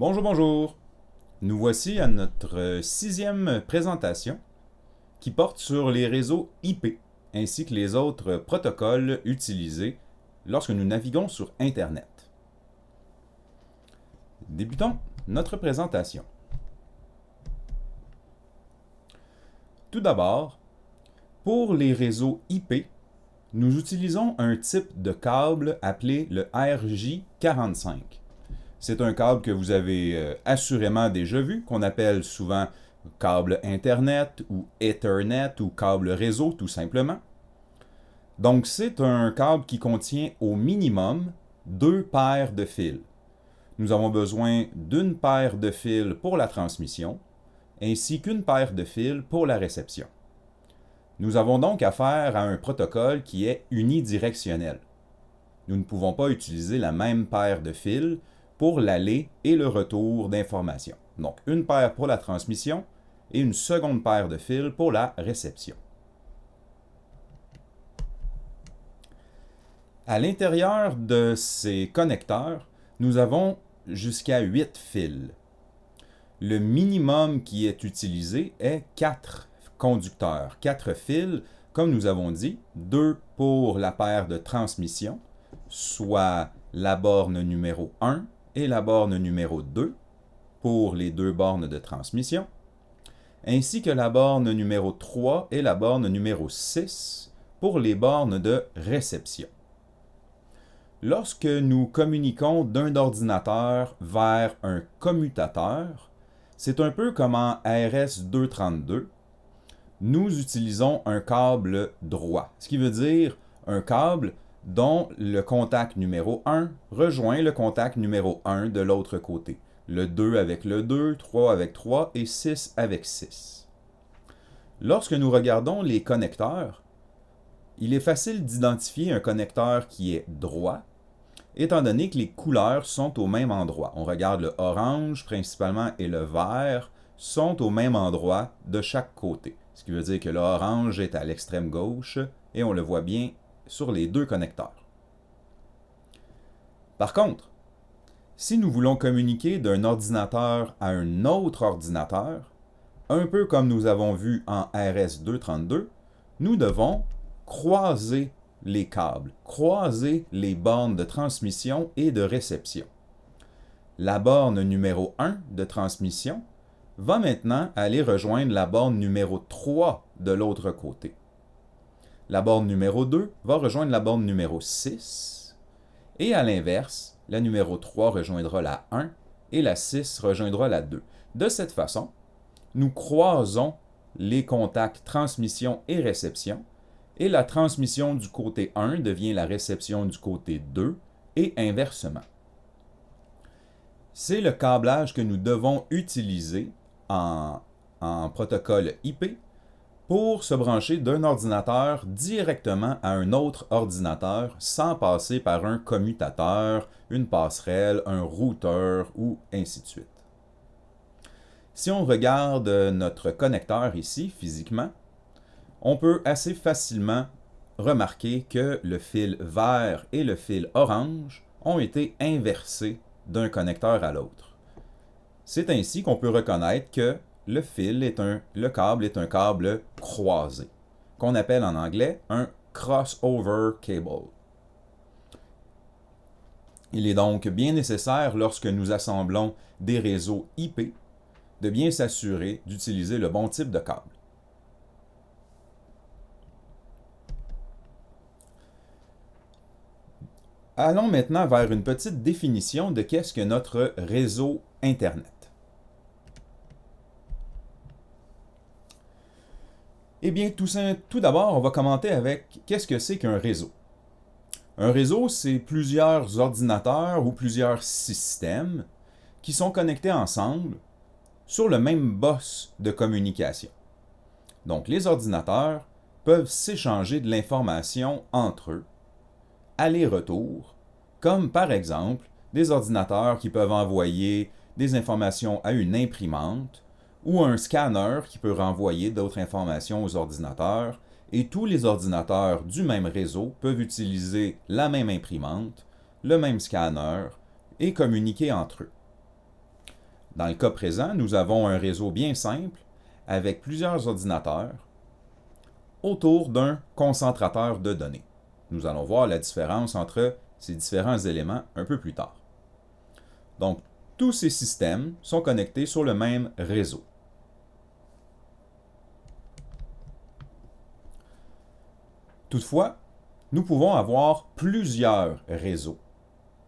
Bonjour, bonjour. Nous voici à notre sixième présentation qui porte sur les réseaux IP ainsi que les autres protocoles utilisés lorsque nous naviguons sur Internet. Débutons notre présentation. Tout d'abord, pour les réseaux IP, nous utilisons un type de câble appelé le RJ45. C'est un câble que vous avez assurément déjà vu, qu'on appelle souvent câble Internet ou Ethernet ou câble réseau tout simplement. Donc c'est un câble qui contient au minimum 2 paires de fils. Nous avons besoin d'une paire de fils pour la transmission, ainsi qu'une paire de fils pour la réception. Nous avons donc affaire à un protocole qui est unidirectionnel. Nous ne pouvons pas utiliser la même paire de fils pour l'aller et le retour d'informations. Donc une paire pour la transmission et une seconde paire de fils pour la réception. À l'intérieur de ces connecteurs, nous avons jusqu'à 8 fils. Le minimum qui est utilisé est 4 conducteurs, 4 fils, comme nous avons dit, 2 pour la paire de transmission, soit la borne numéro 1 et la borne numéro 2 pour les 2 bornes de transmission, ainsi que la borne numéro 3 et la borne numéro 6 pour les bornes de réception. Lorsque nous communiquons d'un ordinateur vers un commutateur, c'est un peu comme en RS-232, nous utilisons un câble droit, ce qui veut dire un câble dont le contact numéro 1 rejoint le contact numéro 1 de l'autre côté. Le 2 avec le 2, 3 avec 3 et 6 avec 6. Lorsque nous regardons les connecteurs, il est facile d'identifier un connecteur qui est droit, étant donné que les couleurs sont au même endroit. On regarde le orange principalement et le vert sont au même endroit de chaque côté. Ce qui veut dire que l'orange est à l'extrême gauche et on le voit bien sur les 2 connecteurs. Par contre, si nous voulons communiquer d'un ordinateur à un autre ordinateur, un peu comme nous avons vu en RS-232, nous devons croiser les câbles, croiser les bornes de transmission et de réception. La borne numéro 1 de transmission va maintenant aller rejoindre la borne numéro 3 de l'autre côté. La borne numéro 2 va rejoindre la borne numéro 6 et à l'inverse, la numéro 3 rejoindra la 1 et la 6 rejoindra la 2. De cette façon, nous croisons les contacts transmission et réception et la transmission du côté 1 devient la réception du côté 2 et inversement. C'est le câblage que nous devons utiliser en protocole IP pour se brancher d'un ordinateur directement à un autre ordinateur sans passer par un commutateur, une passerelle, un routeur ou ainsi de suite. Si on regarde notre connecteur ici, physiquement, on peut assez facilement remarquer que le fil vert et le fil orange ont été inversés d'un connecteur à l'autre. C'est ainsi qu'on peut reconnaître que le câble est un câble croisé, qu'on appelle en anglais un crossover cable. Il est donc bien nécessaire, lorsque nous assemblons des réseaux IP, de bien s'assurer d'utiliser le bon type de câble. Allons maintenant vers une petite définition de qu'est-ce que notre réseau Internet. Eh bien, tout d'abord, on va commenter avec qu'est-ce que c'est qu'un réseau. Un réseau, c'est plusieurs ordinateurs ou plusieurs systèmes qui sont connectés ensemble sur le même bus de communication. Donc, les ordinateurs peuvent s'échanger de l'information entre eux, aller-retour, comme par exemple des ordinateurs qui peuvent envoyer des informations à une imprimante ou un scanner qui peut renvoyer d'autres informations aux ordinateurs, et tous les ordinateurs du même réseau peuvent utiliser la même imprimante, le même scanner et communiquer entre eux. Dans le cas présent, nous avons un réseau bien simple avec plusieurs ordinateurs autour d'un concentrateur de données. Nous allons voir la différence entre ces différents éléments un peu plus tard. Donc, tous ces systèmes sont connectés sur le même réseau. Toutefois, nous pouvons avoir plusieurs réseaux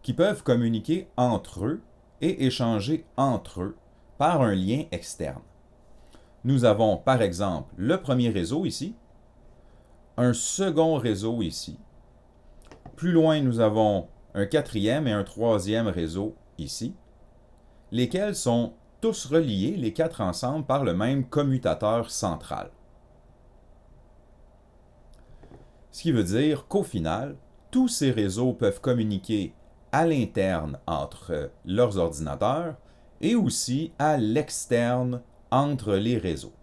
qui peuvent communiquer entre eux et échanger entre eux par un lien externe. Nous avons par exemple le premier réseau ici, un second réseau ici. Plus loin, nous avons un quatrième et un troisième réseau ici, lesquels sont tous reliés, les quatre ensemble, par le même commutateur central. Ce qui veut dire qu'au final, tous ces réseaux peuvent communiquer à l'interne entre leurs ordinateurs et aussi à l'externe entre les réseaux.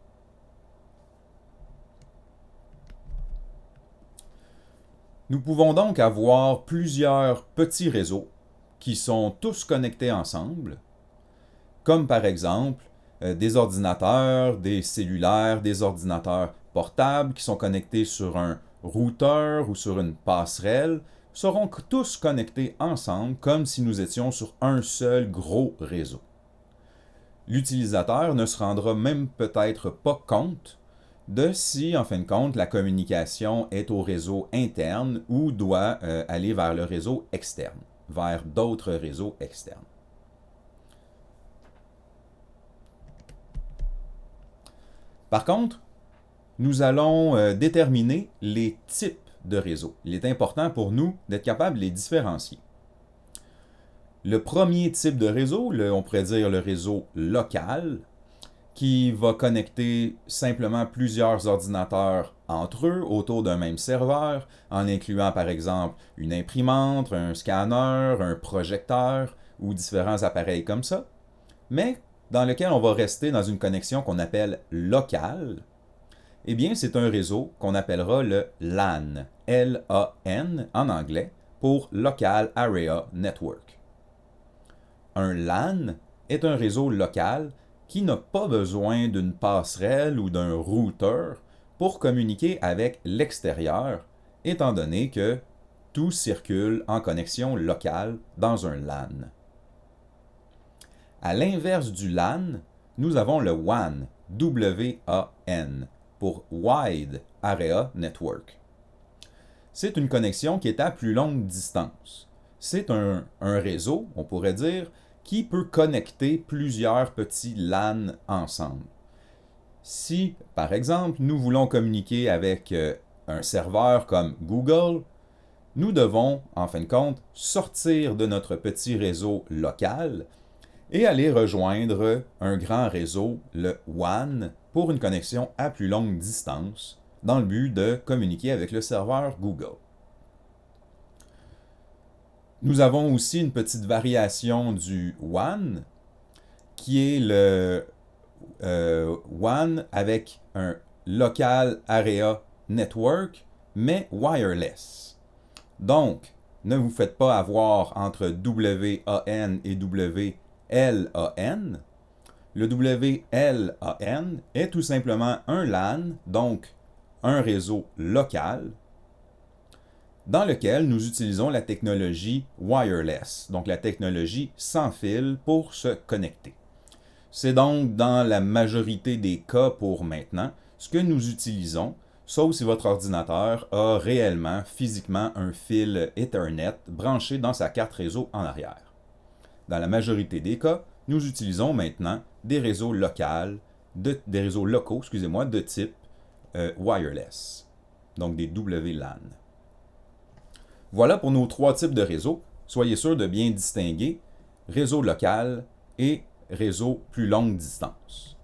Nous pouvons donc avoir plusieurs petits réseaux qui sont tous connectés ensemble, comme par exemple des ordinateurs, des cellulaires, des ordinateurs portables qui sont connectés sur un routeur ou sur une passerelle, seront tous connectés ensemble comme si nous étions sur un seul gros réseau. L'utilisateur ne se rendra même peut-être pas compte de si, en fin de compte, la communication est au réseau interne ou doit aller vers le réseau externe, vers d'autres réseaux externes. Par contre, nous allons déterminer les types de réseaux. Il est important pour nous d'être capable de les différencier. Le premier type de réseau, on pourrait dire le réseau local, qui va connecter simplement plusieurs ordinateurs entre eux autour d'un même serveur, en incluant par exemple une imprimante, un scanner, un projecteur ou différents appareils comme ça, mais dans lequel on va rester dans une connexion qu'on appelle locale. Eh bien, c'est un réseau qu'on appellera le LAN, L-A-N en anglais, pour Local Area Network. Un LAN est un réseau local qui n'a pas besoin d'une passerelle ou d'un routeur pour communiquer avec l'extérieur, étant donné que tout circule en connexion locale dans un LAN. À l'inverse du LAN, nous avons le WAN, W-A-N, pour Wide Area Network. C'est une connexion qui est à plus longue distance. C'est un réseau, on pourrait dire, qui peut connecter plusieurs petits LAN ensemble. Si, par exemple, nous voulons communiquer avec un serveur comme Google, nous devons, en fin de compte, sortir de notre petit réseau local et aller rejoindre un grand réseau, le WAN, pour une connexion à plus longue distance, dans le but de communiquer avec le serveur Google. Nous avons aussi une petite variation du WAN, qui est le WAN avec un Local Area Network, mais wireless. Donc, ne vous faites pas avoir entre WAN et WLAN. Le WLAN est tout simplement un LAN, donc un réseau local, dans lequel nous utilisons la technologie wireless, donc la technologie sans fil pour se connecter. C'est donc dans la majorité des cas pour maintenant ce que nous utilisons, sauf si votre ordinateur a réellement, physiquement, un fil Ethernet branché dans sa carte réseau en arrière. Dans la majorité des cas, nous utilisons maintenant des réseaux locaux, de type wireless, donc des WLAN. Voilà pour nos trois types de réseaux. Soyez sûr de bien distinguer réseau local et réseau plus longue distance.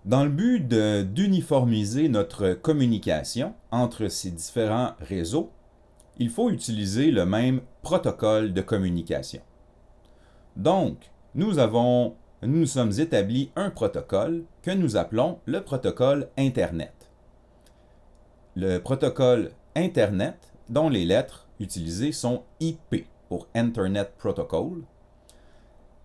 Dans le but d'uniformiser notre communication entre ces différents réseaux, il faut utiliser le même protocole de communication. Donc, nous sommes établis un protocole que nous appelons le protocole Internet. Le protocole Internet, dont les lettres utilisées sont IP. pour Internet Protocol.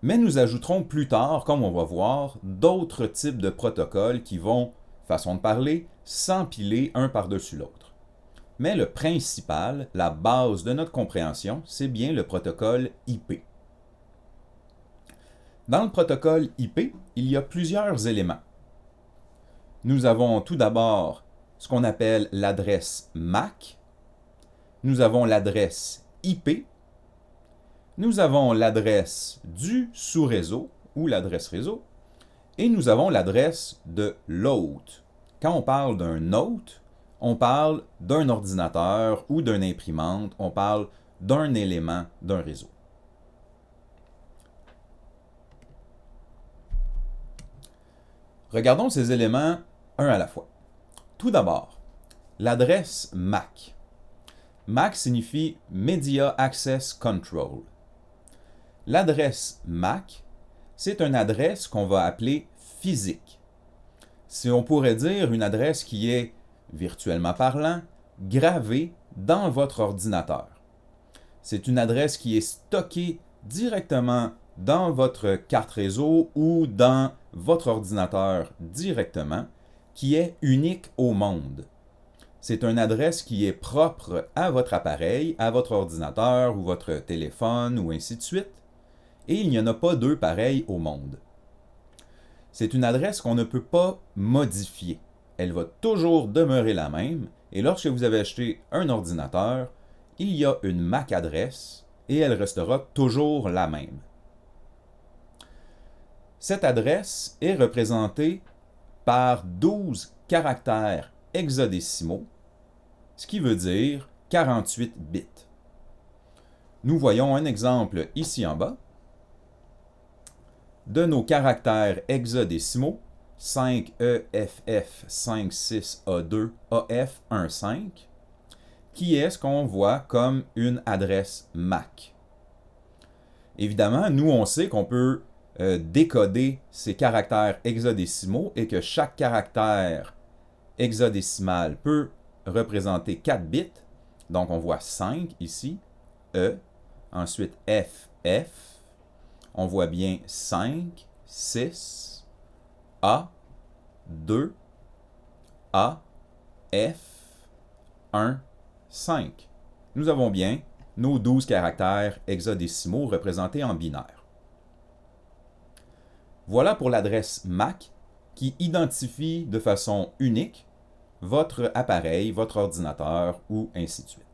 Mais nous ajouterons plus tard, comme on va voir, d'autres types de protocoles qui vont, façon de parler, s'empiler un par-dessus l'autre. Mais le principal, la base de notre compréhension, c'est bien le protocole IP. Dans le protocole IP, il y a plusieurs éléments. Nous avons tout d'abord ce qu'on appelle l'adresse MAC. Nous avons l'adresse IP. Nous avons l'adresse du sous-réseau ou l'adresse réseau. Et nous avons l'adresse de l'hôte. Quand on parle d'un hôte, on parle d'un ordinateur ou d'une imprimante. On parle d'un élément d'un réseau. Regardons ces éléments un à la fois. Tout d'abord, l'adresse MAC. MAC signifie Media Access Control. L'adresse MAC, c'est une adresse qu'on va appeler physique. Si on pourrait dire une adresse qui est, virtuellement parlant, gravée dans votre ordinateur. C'est une adresse qui est stockée directement dans votre carte réseau ou dans votre ordinateur directement, qui est unique au monde. C'est une adresse qui est propre à votre appareil, à votre ordinateur ou votre téléphone ou ainsi de suite, et il n'y en a pas deux pareils au monde. C'est une adresse qu'on ne peut pas modifier. Elle va toujours demeurer la même, et lorsque vous avez acheté un ordinateur, il y a une MAC adresse et elle restera toujours la même. Cette adresse est représentée par 12 caractères hexadécimaux, ce qui veut dire 48 bits. Nous voyons un exemple ici en bas de nos caractères hexadécimaux 5EFF 56A2 AF15, qui est ce qu'on voit comme une adresse MAC. Évidemment, nous on sait qu'on peut décoder ces caractères hexadécimaux et que chaque caractère hexadécimal peut représenter 4 bits. Donc on voit 5 ici, E, ensuite FF, on voit bien 5, 6, A, 2, A, F, 1, 5. Nous avons bien nos 12 caractères hexadécimaux représentés en binaire. Voilà pour l'adresse MAC qui identifie de façon unique votre appareil, votre ordinateur ou ainsi de suite.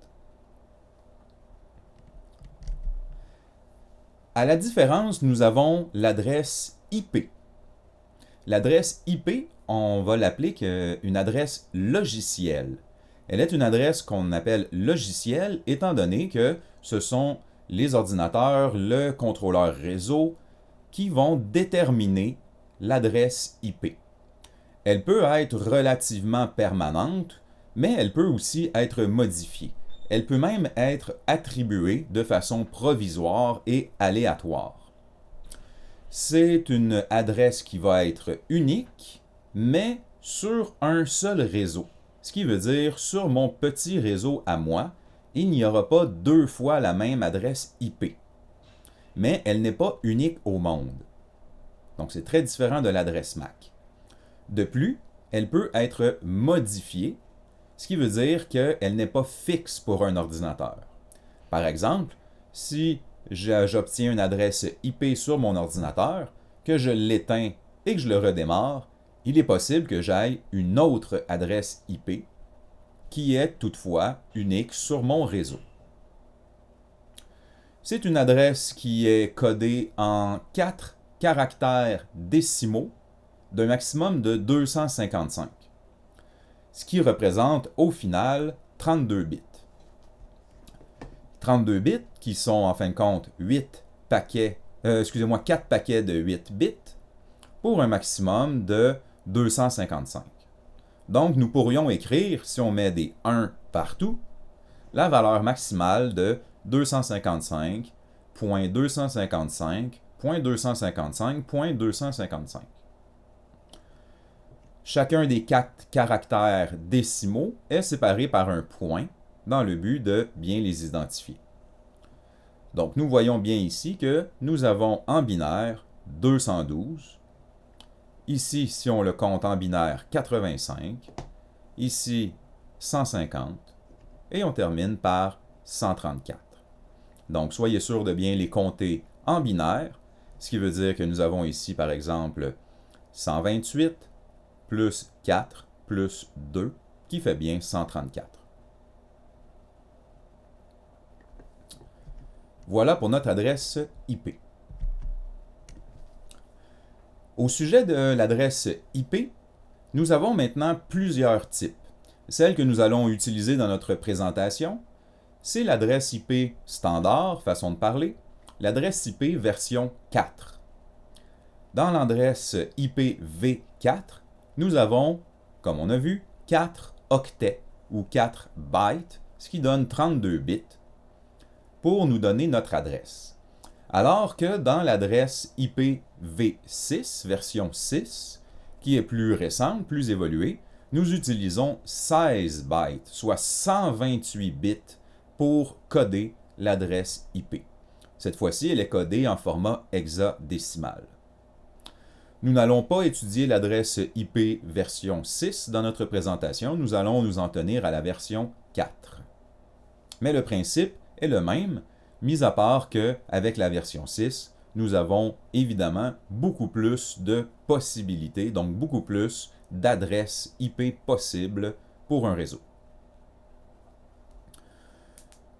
À la différence, nous avons l'adresse IP. L'adresse IP, on va l'appeler une adresse logicielle. Elle est une adresse qu'on appelle logicielle étant donné que ce sont les ordinateurs, le contrôleur réseau qui vont déterminer l'adresse IP. Elle peut être relativement permanente, mais elle peut aussi être modifiée. Elle peut même être attribuée de façon provisoire et aléatoire. C'est une adresse qui va être unique, mais sur un seul réseau. Ce qui veut dire, sur mon petit réseau à moi, il n'y aura pas deux fois la même adresse IP. Mais elle n'est pas unique au monde. Donc c'est très différent de l'adresse MAC. De plus, elle peut être modifiée, ce qui veut dire qu'elle n'est pas fixe pour un ordinateur. Par exemple, si j'obtiens une adresse IP sur mon ordinateur, que je l'éteins et que je le redémarre, il est possible que j'aille une autre adresse IP qui est toutefois unique sur mon réseau. C'est une adresse qui est codée en 4 caractères décimaux d'un maximum de 255, ce qui représente au final 32 bits. 32 bits qui sont en fin de compte 4 paquets de 8 bits pour un maximum de 255. Donc nous pourrions écrire, si on met des 1 partout, la valeur maximale de 255.255.255.255. Chacun des 4 caractères décimaux est séparé par un point dans le but de bien les identifier. Donc, nous voyons bien ici que nous avons en binaire 212. Ici, si on le compte en binaire, 85. Ici, 150. Et on termine par 134. Donc, soyez sûr de bien les compter en binaire, ce qui veut dire que nous avons ici, par exemple, 128 plus 4 plus 2, qui fait bien 134. Voilà pour notre adresse IP. Au sujet de l'adresse IP, nous avons maintenant plusieurs types. Celle que nous allons utiliser dans notre présentation, c'est l'adresse IP standard, façon de parler, l'adresse IP version 4. Dans l'adresse IP V4, nous avons, comme on a vu, 4 octets ou 4 bytes, ce qui donne 32 bits, pour nous donner notre adresse. Alors que dans l'adresse IP V6, version 6, qui est plus récente, plus évoluée, nous utilisons 16 bytes, soit 128 bits, pour coder l'adresse IP. Cette fois-ci, elle est codée en format hexadécimal. Nous n'allons pas étudier l'adresse IP version 6 dans notre présentation, nous allons nous en tenir à la version 4. Mais le principe est le même, mis à part qu'avec la version 6, nous avons évidemment beaucoup plus de possibilités, donc beaucoup plus d'adresses IP possibles pour un réseau.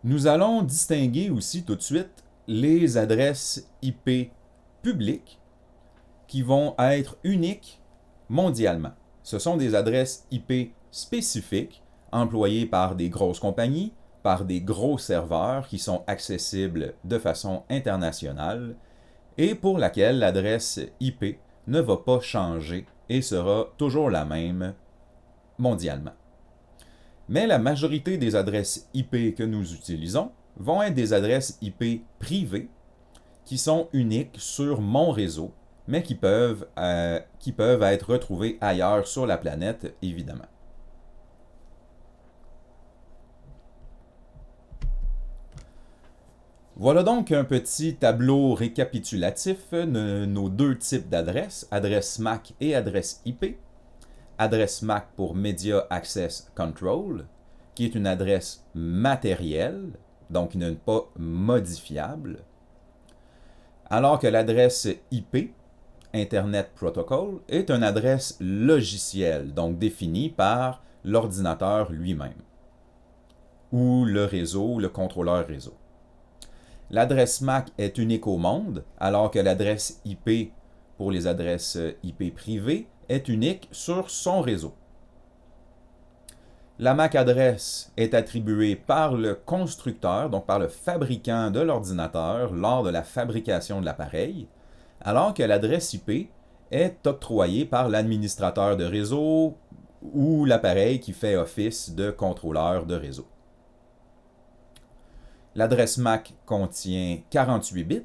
Nous allons distinguer aussi tout de suite les adresses IP publiques qui vont être uniques mondialement. Ce sont des adresses IP spécifiques employées par des grosses compagnies, par des gros serveurs qui sont accessibles de façon internationale et pour laquelle l'adresse IP ne va pas changer et sera toujours la même mondialement. Mais la majorité des adresses IP que nous utilisons vont être des adresses IP privées qui sont uniques sur mon réseau, mais qui peuvent être retrouvées ailleurs sur la planète, évidemment. Voilà donc un petit tableau récapitulatif de nos deux types d'adresses, adresse MAC et adresse IP. Adresse MAC pour Media Access Control, qui est une adresse matérielle, donc qui n'est pas modifiable, alors que l'adresse IP, Internet Protocol, est une adresse logicielle, donc définie par l'ordinateur lui-même, ou le réseau, le contrôleur réseau. L'adresse MAC est unique au monde, alors que l'adresse IP pour les adresses IP privées est unique sur son réseau. La MAC adresse est attribuée par le constructeur, donc par le fabricant de l'ordinateur lors de la fabrication de l'appareil, alors que l'adresse IP est octroyée par l'administrateur de réseau ou l'appareil qui fait office de contrôleur de réseau. L'adresse MAC contient 48 bits,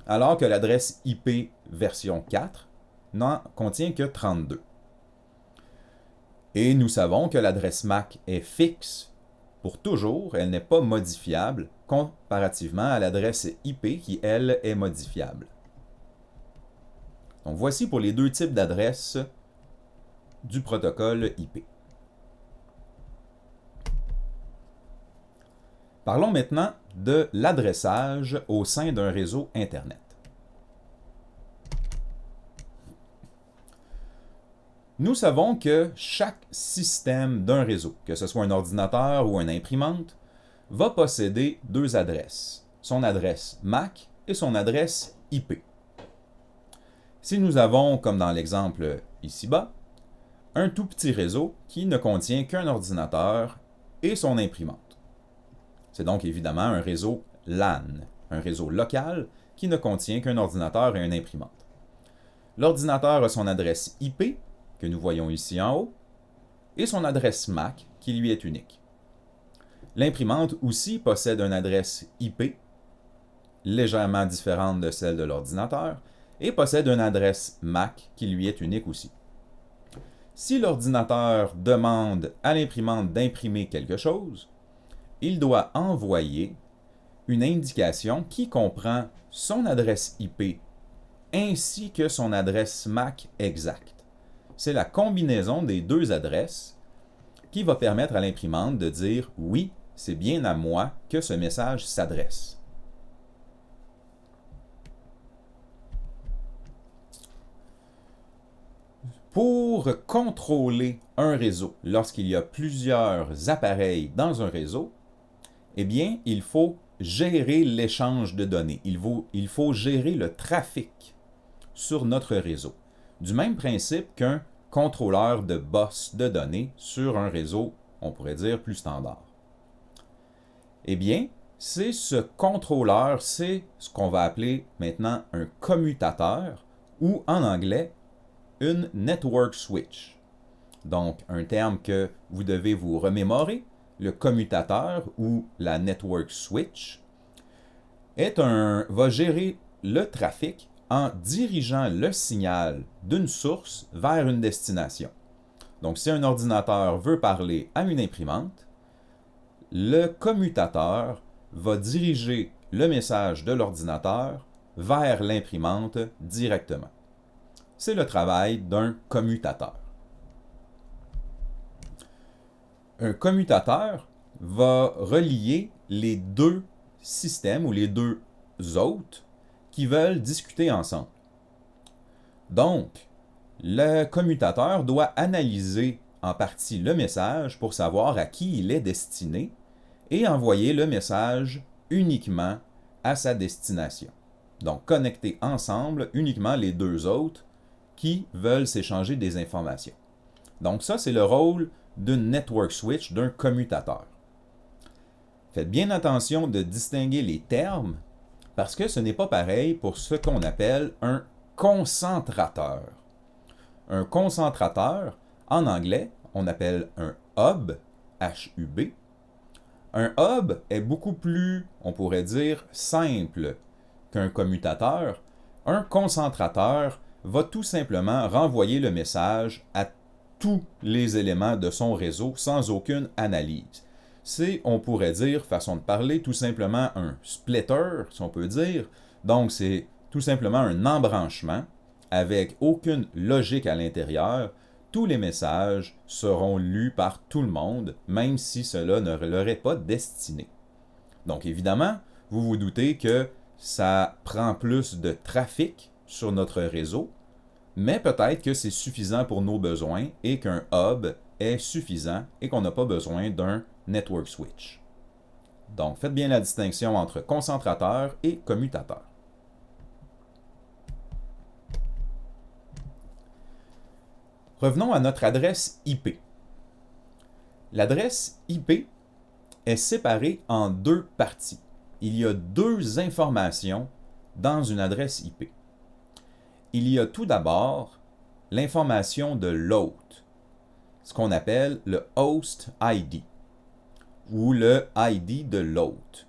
alors que l'adresse IP version 4 n'en contient que 32. Et nous savons que l'adresse MAC est fixe pour toujours, elle n'est pas modifiable comparativement à l'adresse IP qui, elle, est modifiable. Donc voici pour les deux types d'adresses du protocole IP. Parlons maintenant de l'adressage au sein d'un réseau Internet. Nous savons que chaque système d'un réseau, que ce soit un ordinateur ou une imprimante, va posséder deux adresses, son adresse MAC et son adresse IP. Si nous avons, comme dans l'exemple ici-bas, un tout petit réseau qui ne contient qu'un ordinateur et son imprimante. C'est donc évidemment un réseau LAN, un réseau local qui ne contient qu'un ordinateur et une imprimante. L'ordinateur a son adresse IP, que nous voyons ici en haut, et son adresse MAC, qui lui est unique. L'imprimante aussi possède une adresse IP, légèrement différente de celle de l'ordinateur, et possède une adresse MAC qui lui est unique aussi. Si l'ordinateur demande à l'imprimante d'imprimer quelque chose, il doit envoyer une indication qui comprend son adresse IP ainsi que son adresse MAC exacte. C'est la combinaison des deux adresses qui va permettre à l'imprimante de dire « Oui, c'est bien à moi que ce message s'adresse ». Pour contrôler un réseau, lorsqu'il y a plusieurs appareils dans un réseau, eh bien, il faut gérer l'échange de données. Il faut gérer le trafic sur notre réseau. Du même principe qu'un contrôleur de bus de données sur un réseau, on pourrait dire, plus standard. Eh bien, c'est ce contrôleur, c'est ce qu'on va appeler maintenant un commutateur ou en anglais, une network switch. Donc, un terme que vous devez vous remémorer, le commutateur ou la network switch va gérer le trafic en dirigeant le signal d'une source vers une destination. Donc, si un ordinateur veut parler à une imprimante, le commutateur va diriger le message de l'ordinateur vers l'imprimante directement. C'est le travail d'un commutateur. Un commutateur va relier les deux systèmes ou les deux hôtes qui veulent discuter ensemble. Donc, le commutateur doit analyser en partie le message pour savoir à qui il est destiné et envoyer le message uniquement à sa destination. Donc, connecter ensemble uniquement les deux hôtes qui veulent s'échanger des informations. Donc ça, c'est le rôle d'une network switch, d'un commutateur. Faites bien attention de distinguer les termes parce que ce n'est pas pareil pour ce qu'on appelle un concentrateur. Un concentrateur, en anglais, on appelle un hub, H-U-B. Un hub est beaucoup plus, on pourrait dire, simple qu'un commutateur. Un concentrateur va tout simplement renvoyer le message à tous les éléments de son réseau sans aucune analyse. C'est, on pourrait dire, façon de parler, tout simplement un splitter, si on peut dire. Donc, c'est tout simplement un embranchement avec aucune logique à l'intérieur. Tous les messages seront lus par tout le monde, même si cela ne leur est pas destiné. Donc, évidemment, vous vous doutez que ça prend plus de trafic sur notre réseau, mais peut-être que c'est suffisant pour nos besoins et qu'un hub est suffisant et qu'on n'a pas besoin d'un network switch. Donc, faites bien la distinction entre concentrateur et commutateur. Revenons à notre adresse IP. L'adresse IP est séparée en deux parties. Il y a deux informations dans une adresse IP. Il y a tout d'abord l'information de l'hôte, ce qu'on appelle le host ID ou le ID de l'hôte.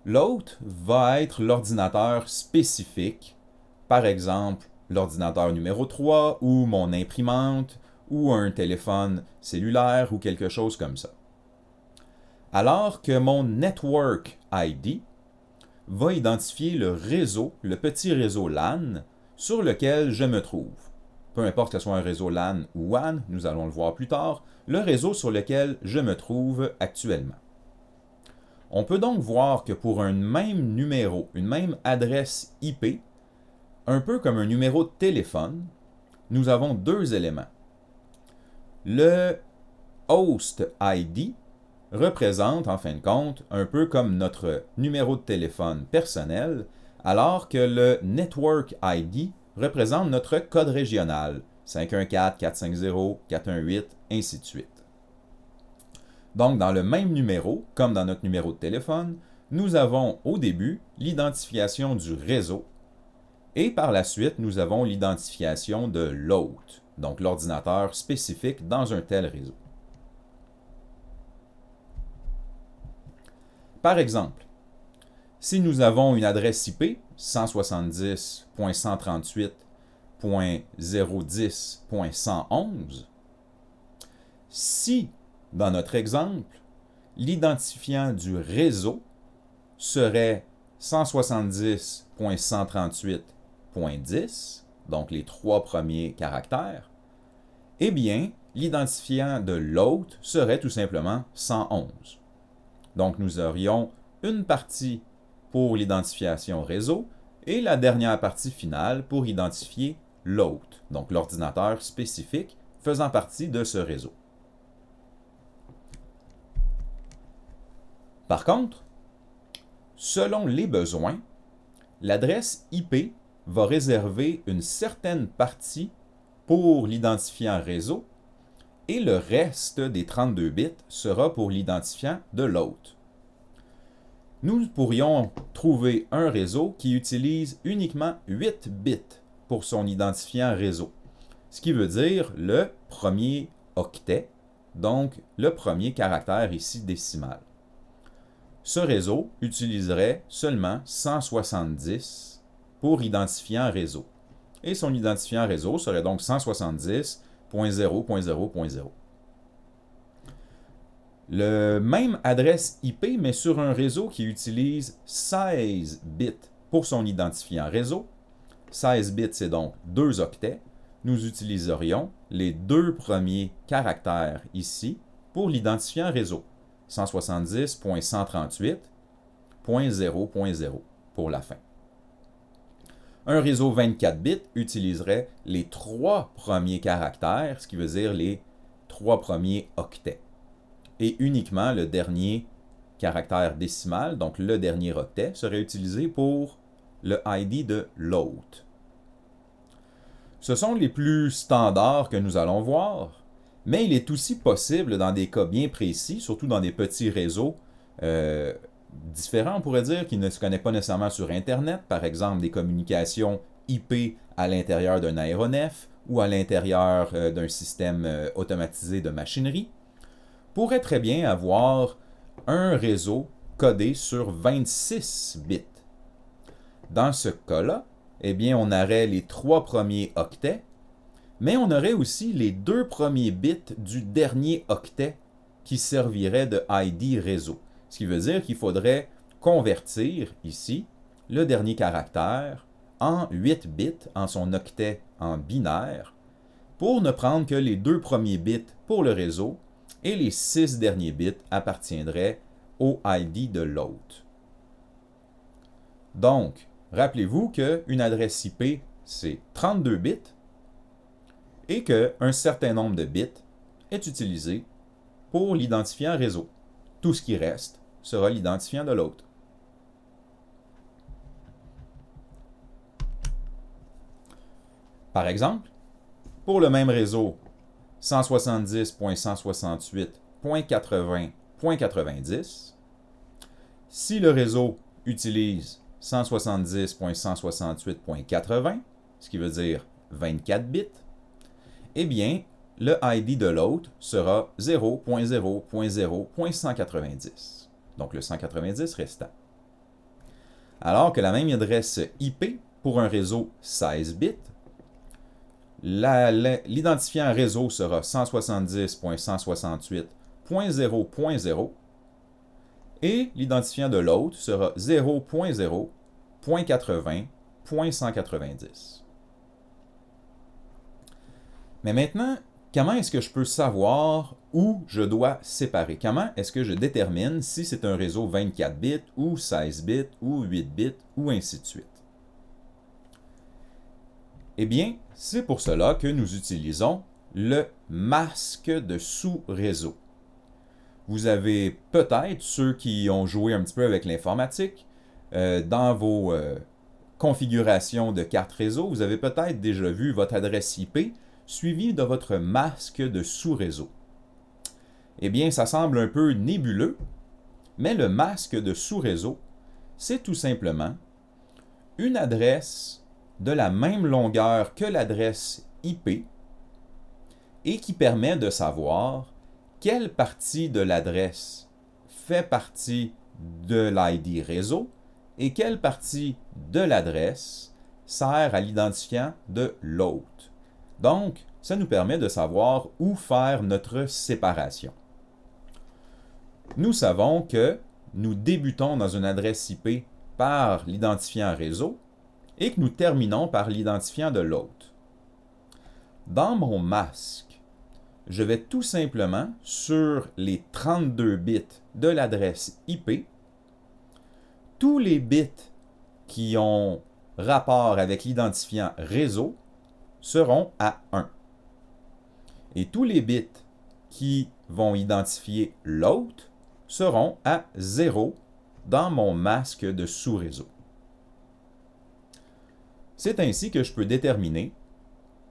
L'hôte va être l'ordinateur spécifique, par exemple l'ordinateur numéro 3 ou mon imprimante ou un téléphone cellulaire ou quelque chose comme ça. Alors que mon network ID va identifier le réseau, le petit réseau LAN sur lequel je me trouve. Peu importe que ce soit un réseau LAN ou WAN, nous allons le voir plus tard, le réseau sur lequel je me trouve actuellement. On peut donc voir que pour un même numéro, une même adresse IP, un peu comme un numéro de téléphone, nous avons deux éléments. Le host ID représente, en fin de compte, un peu comme notre numéro de téléphone personnel, alors que le network ID représente notre code régional, 514-450-418, ainsi de suite. Donc, dans le même numéro, comme dans notre numéro de téléphone, nous avons au début l'identification du réseau et par la suite, nous avons l'identification de l'hôte, donc l'ordinateur spécifique dans un tel réseau. Par exemple, si nous avons une adresse IP 170.138.010.111, si, dans notre exemple, l'identifiant du réseau serait 170.138.10, donc les 3 premiers caractères, eh bien, l'identifiant de l'hôte serait tout simplement 111. Donc, nous aurions une partie pour l'identification réseau et la dernière partie finale pour identifier l'hôte, donc l'ordinateur spécifique faisant partie de ce réseau. Par contre, selon les besoins, l'adresse IP va réserver une certaine partie pour l'identifiant réseau et le reste des 32 bits sera pour l'identifiant de l'hôte. Nous pourrions trouver un réseau qui utilise uniquement 8 bits pour son identifiant réseau, ce qui veut dire le premier octet, donc le premier caractère ici décimal. Ce réseau utiliserait seulement 170 pour identifiant réseau. Et son identifiant réseau serait donc 170.0.0.0. Le même adresse IP, mais sur un réseau qui utilise 16 bits pour son identifiant réseau. 16 bits, c'est donc 2 octets. Nous utiliserions les 2 premiers caractères ici pour l'identifiant réseau. 170.138.0.0 pour la fin. Un réseau 24 bits utiliserait les 3 premiers caractères, ce qui veut dire les 3 premiers octets. Et uniquement le dernier caractère décimal, donc le dernier octet, serait utilisé pour le ID de l'hôte. Ce sont les plus standards que nous allons voir, mais il est aussi possible dans des cas bien précis, surtout dans des petits réseaux différents, on pourrait dire, qui ne se connaissent pas nécessairement sur Internet, par exemple des communications IP à l'intérieur d'un aéronef ou à l'intérieur d'un système automatisé de machinerie, pourrait très bien avoir un réseau codé sur 26 bits. Dans ce cas-là, eh bien, on aurait les 3 premiers octets, mais on aurait aussi les 2 premiers bits du dernier octet qui servirait de ID réseau. Ce qui veut dire qu'il faudrait convertir ici le dernier caractère en 8 bits, en son octet en binaire, pour ne prendre que les 2 premiers bits pour le réseau et les 6 derniers bits appartiendraient au ID de l'hôte. Donc, rappelez-vous qu'une adresse IP, c'est 32 bits et qu'un certain nombre de bits est utilisé pour l'identifiant réseau. Tout ce qui reste sera l'identifiant de l'hôte. Par exemple, pour le même réseau 170.168.80.90, si le réseau utilise 170.168.80, ce qui veut dire 24 bits, eh bien, le ID de l'hôte sera 0.0.0.190, donc le 190 restant. Alors que la même adresse IP pour un réseau 16 bits, l'identifiant réseau sera 170.168.0.0 et l'identifiant de l'hôte sera 0.0.80.190. Mais maintenant, comment est-ce que je peux savoir où je dois séparer? Comment est-ce que je détermine si c'est un réseau 24 bits ou 16 bits ou 8 bits ou ainsi de suite? Eh bien, c'est pour cela que nous utilisons le masque de sous-réseau. Vous avez peut-être, ceux qui ont joué un petit peu avec l'informatique, dans vos configurations de carte réseau, vous avez peut-être déjà vu votre adresse IP suivie de votre masque de sous-réseau. Eh bien, ça semble un peu nébuleux, mais le masque de sous-réseau, c'est tout simplement une adresse de la même longueur que l'adresse IP et qui permet de savoir quelle partie de l'adresse fait partie de l'ID réseau et quelle partie de l'adresse sert à l'identifiant de l'hôte. Donc, ça nous permet de savoir où faire notre séparation. Nous savons que nous débutons dans une adresse IP par l'identifiant réseau et que nous terminons par l'identifiant de l'hôte. Dans mon masque, je vais tout simplement sur les 32 bits de l'adresse IP, tous les bits qui ont rapport avec l'identifiant réseau seront à 1. Et tous les bits qui vont identifier l'hôte seront à 0 dans mon masque de sous-réseau. C'est ainsi que je peux déterminer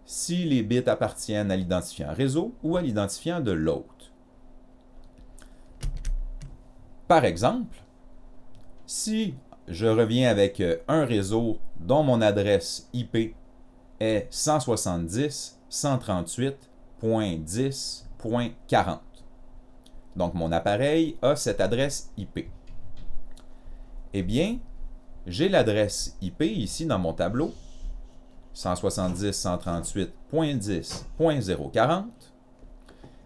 si les bits appartiennent à l'identifiant réseau ou à l'identifiant de l'hôte. Par exemple, si je reviens avec un réseau dont mon adresse IP est 170.138.10.40. Donc, mon appareil a cette adresse IP. Eh bien, j'ai l'adresse IP ici dans mon tableau, 170.138.10.040,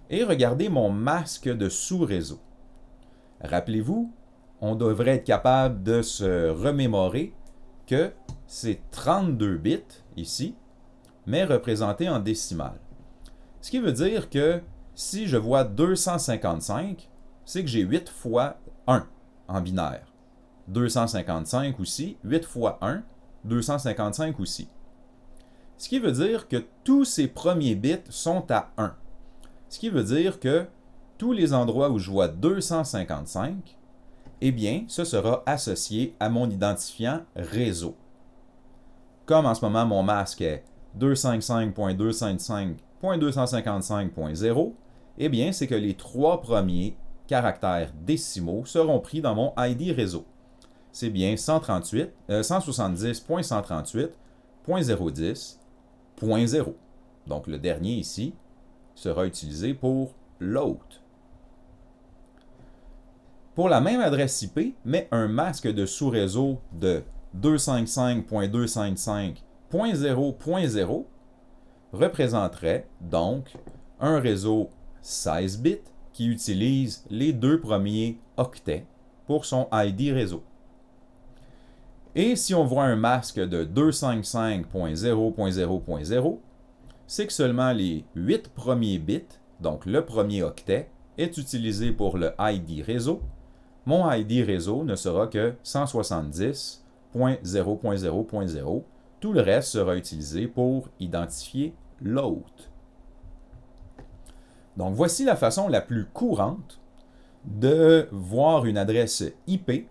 et regardez mon masque de sous-réseau. Rappelez-vous, on devrait être capable de se remémorer que c'est 32 bits ici, mais représentés en décimales. Ce qui veut dire que si je vois 255, c'est que j'ai 8 fois 1 en binaire. 255 aussi, 8 fois 1, 255 aussi. Ce qui veut dire que tous ces premiers bits sont à 1. Ce qui veut dire que tous les endroits où je vois 255, eh bien, ce sera associé à mon identifiant réseau. Comme en ce moment, mon masque est 255.255.255.0, eh bien, c'est que les 3 premiers caractères décimaux seront pris dans mon ID réseau. C'est bien 170.138.010.0. Donc, le dernier ici sera utilisé pour l'hôte. Pour la même adresse IP, mais un masque de sous-réseau de 255.255.0.0 représenterait donc un réseau 16 bits qui utilise les 2 premiers octets pour son ID réseau. Et si on voit un masque de 255.0.0.0, c'est que seulement les 8 premiers bits, donc le premier octet, est utilisé pour le ID réseau. Mon ID réseau ne sera que 170.0.0.0. Tout le reste sera utilisé pour identifier l'hôte. Donc, voici la façon la plus courante de voir une adresse IP,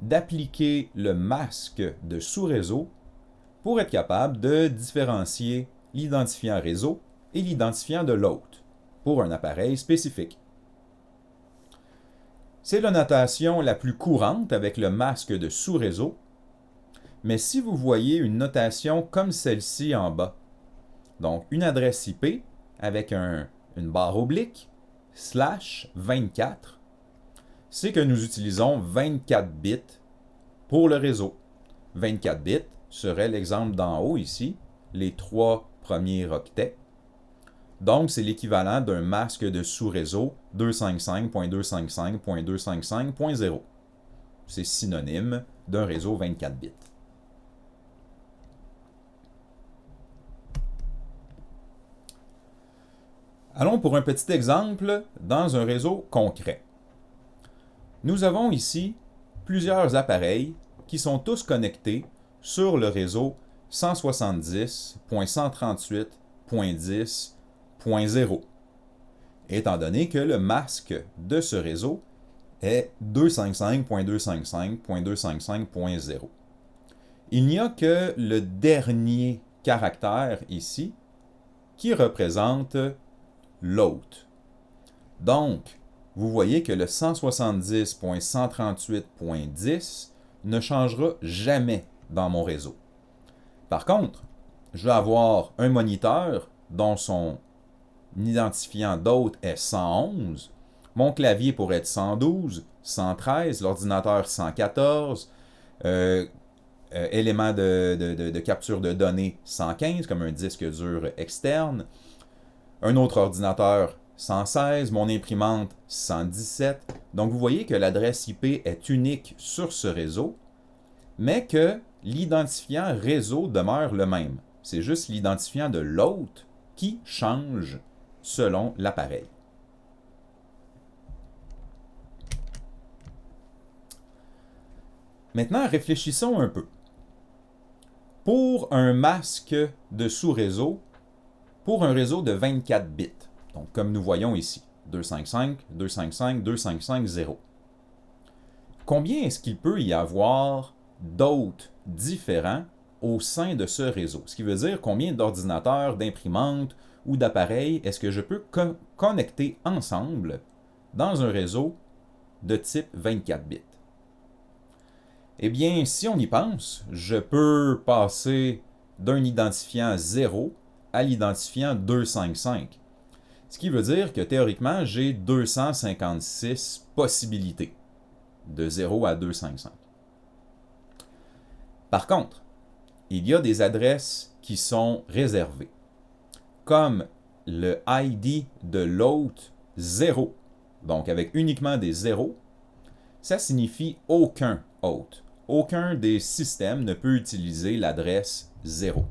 d'appliquer le masque de sous-réseau pour être capable de différencier l'identifiant réseau et l'identifiant de l'hôte pour un appareil spécifique. C'est la notation la plus courante avec le masque de sous-réseau, mais si vous voyez une notation comme celle-ci en bas, donc une adresse IP avec une barre oblique, /24, c'est que nous utilisons 24 bits pour le réseau. 24 bits serait l'exemple d'en haut ici, les 3 premiers octets. Donc, c'est l'équivalent d'un masque de sous-réseau 255.255.255.0. C'est synonyme d'un réseau 24 bits. Allons pour un petit exemple dans un réseau concret. Nous avons ici plusieurs appareils qui sont tous connectés sur le réseau 170.138.10.0, étant donné que le masque de ce réseau est 255.255.255.0. Il n'y a que le dernier caractère ici qui représente l'hôte. Donc, vous voyez que le 170.138.10 ne changera jamais dans mon réseau. Par contre, je vais avoir un moniteur dont son identifiant d'hôte est 111, mon clavier pourrait être 112, 113, l'ordinateur 114, élément de capture de données 115, comme un disque dur externe, un autre ordinateur 116, mon imprimante 117. Donc, vous voyez que l'adresse IP est unique sur ce réseau, mais que l'identifiant réseau demeure le même. C'est juste l'identifiant de l'hôte qui change selon l'appareil. Maintenant, réfléchissons un peu. Pour un masque de sous-réseau, pour un réseau de 24 bits, donc comme nous voyons ici, 255, 255, 255, combien est-ce qu'il peut y avoir d'hôtes différents au sein de ce réseau? Ce qui veut dire combien d'ordinateurs, d'imprimantes ou d'appareils est-ce que je peux connecter ensemble dans un réseau de type 24 bits? Eh bien, si on y pense, je peux passer d'un identifiant 0 à l'identifiant 255. Ce qui veut dire que théoriquement, j'ai 256 possibilités de 0 à 255. Par contre, il y a des adresses qui sont réservées, comme le ID de l'hôte 0, donc avec uniquement des 0, ça signifie aucun hôte. Aucun des systèmes ne peut utiliser l'adresse 0.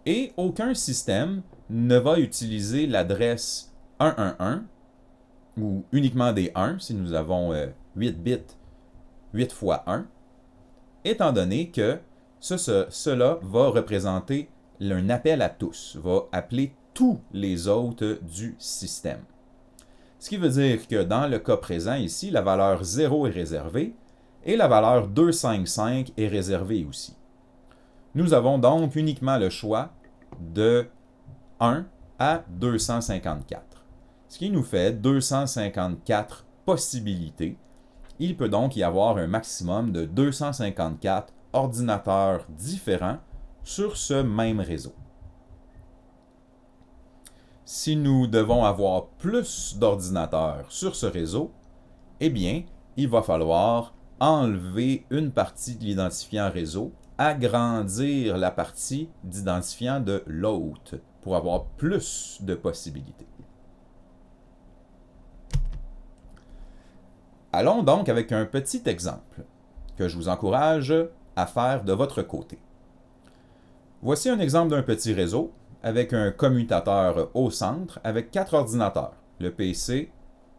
Et aucun système ne va utiliser l'adresse 111 ou uniquement des 1 si nous avons 8 bits 8 fois 1, étant donné que cela va représenter un appel à tous, va appeler tous les hôtes du système. Ce qui veut dire que dans le cas présent ici, la valeur 0 est réservée et la valeur 255 est réservée aussi. Nous avons donc uniquement le choix de 1 à 254, ce qui nous fait 254 possibilités. Il peut donc y avoir un maximum de 254 ordinateurs différents sur ce même réseau. Si nous devons avoir plus d'ordinateurs sur ce réseau, eh bien, il va falloir enlever une partie de l'identifiant réseau, agrandir la partie d'identifiant de l'hôte pour avoir plus de possibilités. Allons donc avec un petit exemple que je vous encourage à faire de votre côté. Voici un exemple d'un petit réseau avec un commutateur au centre avec 4 ordinateurs, le PC,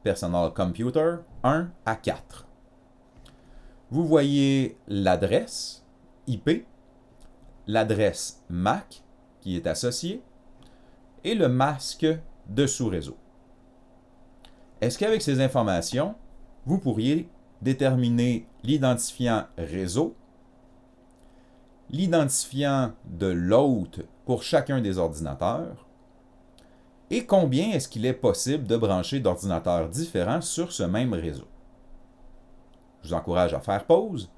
Personal Computer, 1 à 4. Vous voyez l'adresse IP, l'adresse MAC qui est associée et le masque de sous-réseau. Est-ce qu'avec ces informations, vous pourriez déterminer l'identifiant réseau, l'identifiant de l'hôte pour chacun des ordinateurs, et combien est-ce qu'il est possible de brancher d'ordinateurs différents sur ce même réseau? Je vous encourage à faire pause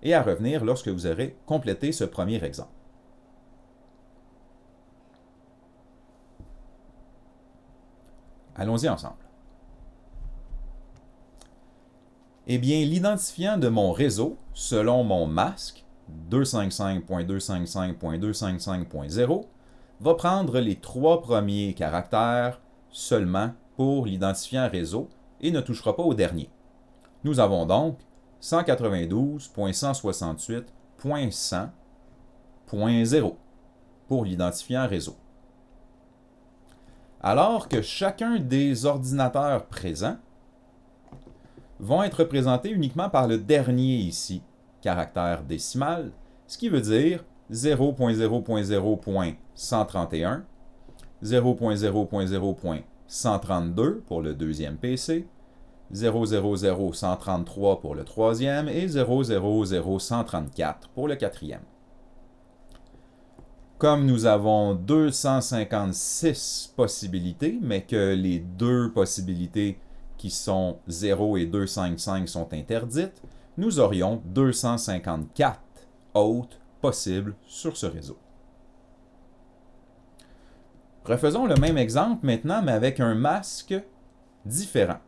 et à revenir lorsque vous aurez complété ce premier exemple. Allons-y ensemble. Eh bien, l'identifiant de mon réseau, selon mon masque, 255.255.255.0, va prendre les 3 premiers caractères seulement pour l'identifiant réseau et ne touchera pas au dernier. Nous avons donc 192.168.100.0 pour l'identifiant réseau. Alors que chacun des ordinateurs présents vont être représentés uniquement par le dernier ici, caractère décimal, ce qui veut dire 0.0.0.131, 0.0.0.132 pour le deuxième PC, 0.0.0.133 pour le troisième et 0.0.0.134 pour le quatrième. Comme nous avons 256 possibilités, mais que les 2 possibilités qui sont 0 et 255 sont interdites, nous aurions 254 hôtes possibles sur ce réseau. Refaisons le même exemple maintenant, mais avec un masque différent.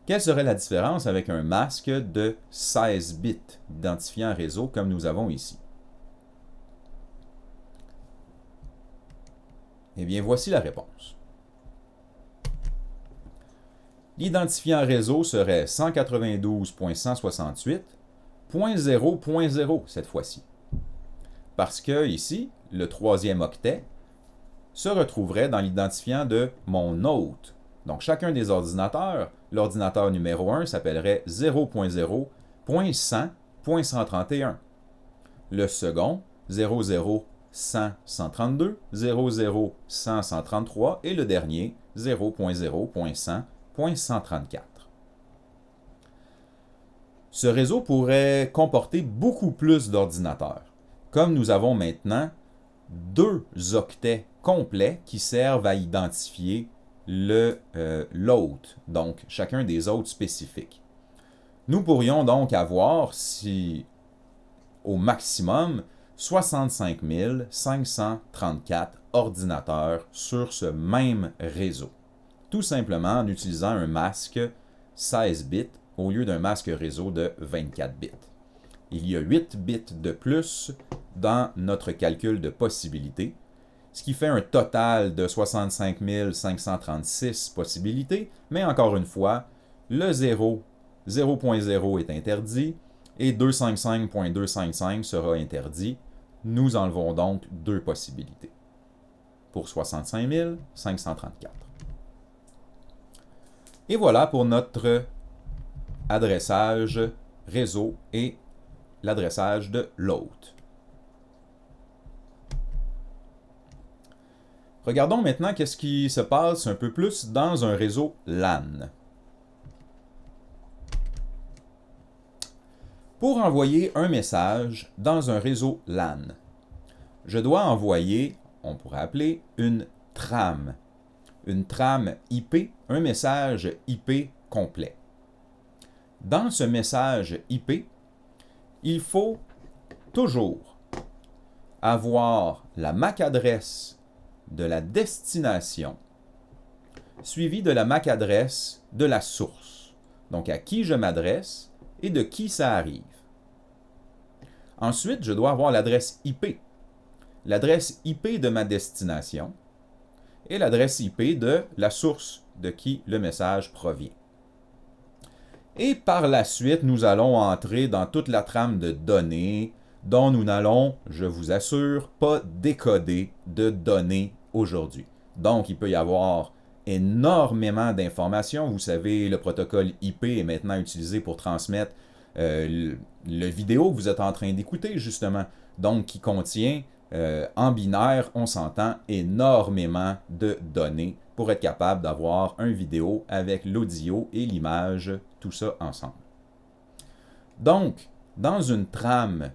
Quelle serait la différence avec un masque de 16 bits d'identifiant réseau comme nous avons ici? Eh bien, voici la réponse. L'identifiant réseau serait 192.168.0.0 cette fois-ci. Parce que ici, le troisième octet se retrouverait dans l'identifiant de mon hôte. Donc chacun des ordinateurs, l'ordinateur numéro 1 s'appellerait 0.0.100.131. Le second, 0.0.100.132, 0.0.100.133 et le dernier, 0.0.100.134. Ce réseau pourrait comporter beaucoup plus d'ordinateurs, comme nous avons maintenant 2 octets complets qui servent à identifier l'hôte, donc chacun des hôtes spécifiques. Nous pourrions donc avoir, si au maximum, 65 534 ordinateurs sur ce même réseau, tout simplement en utilisant un masque 16 bits au lieu d'un masque réseau de 24 bits. Il y a 8 bits de plus dans notre calcul de possibilités, ce qui fait un total de 65 536 possibilités, mais encore une fois, le 0.0 est interdit et 255.255 sera interdit. Nous enlevons donc 2 possibilités pour 65 534. Et voilà pour notre adressage réseau et l'adressage de l'hôte. Regardons maintenant qu'est-ce qui se passe un peu plus dans un réseau LAN. Pour envoyer un message dans un réseau LAN, je dois envoyer, on pourrait appeler une trame IP, un message IP complet. Dans ce message IP, il faut toujours avoir la MAC adresse de la destination suivie de la MAC adresse de la source, donc à qui je m'adresse et de qui ça arrive. Ensuite, je dois avoir l'adresse IP de ma destination et l'adresse IP de la source de qui le message provient. Et par la suite, nous allons entrer dans toute la trame de données dont nous n'allons, je vous assure, pas décoder de données aujourd'hui. Donc, il peut y avoir énormément d'informations. Vous savez, le protocole IP est maintenant utilisé pour transmettre le vidéo que vous êtes en train d'écouter, justement. Donc, qui contient, en binaire, on s'entend, énormément de données pour être capable d'avoir une vidéo avec l'audio et l'image, tout ça ensemble. Donc, dans une trame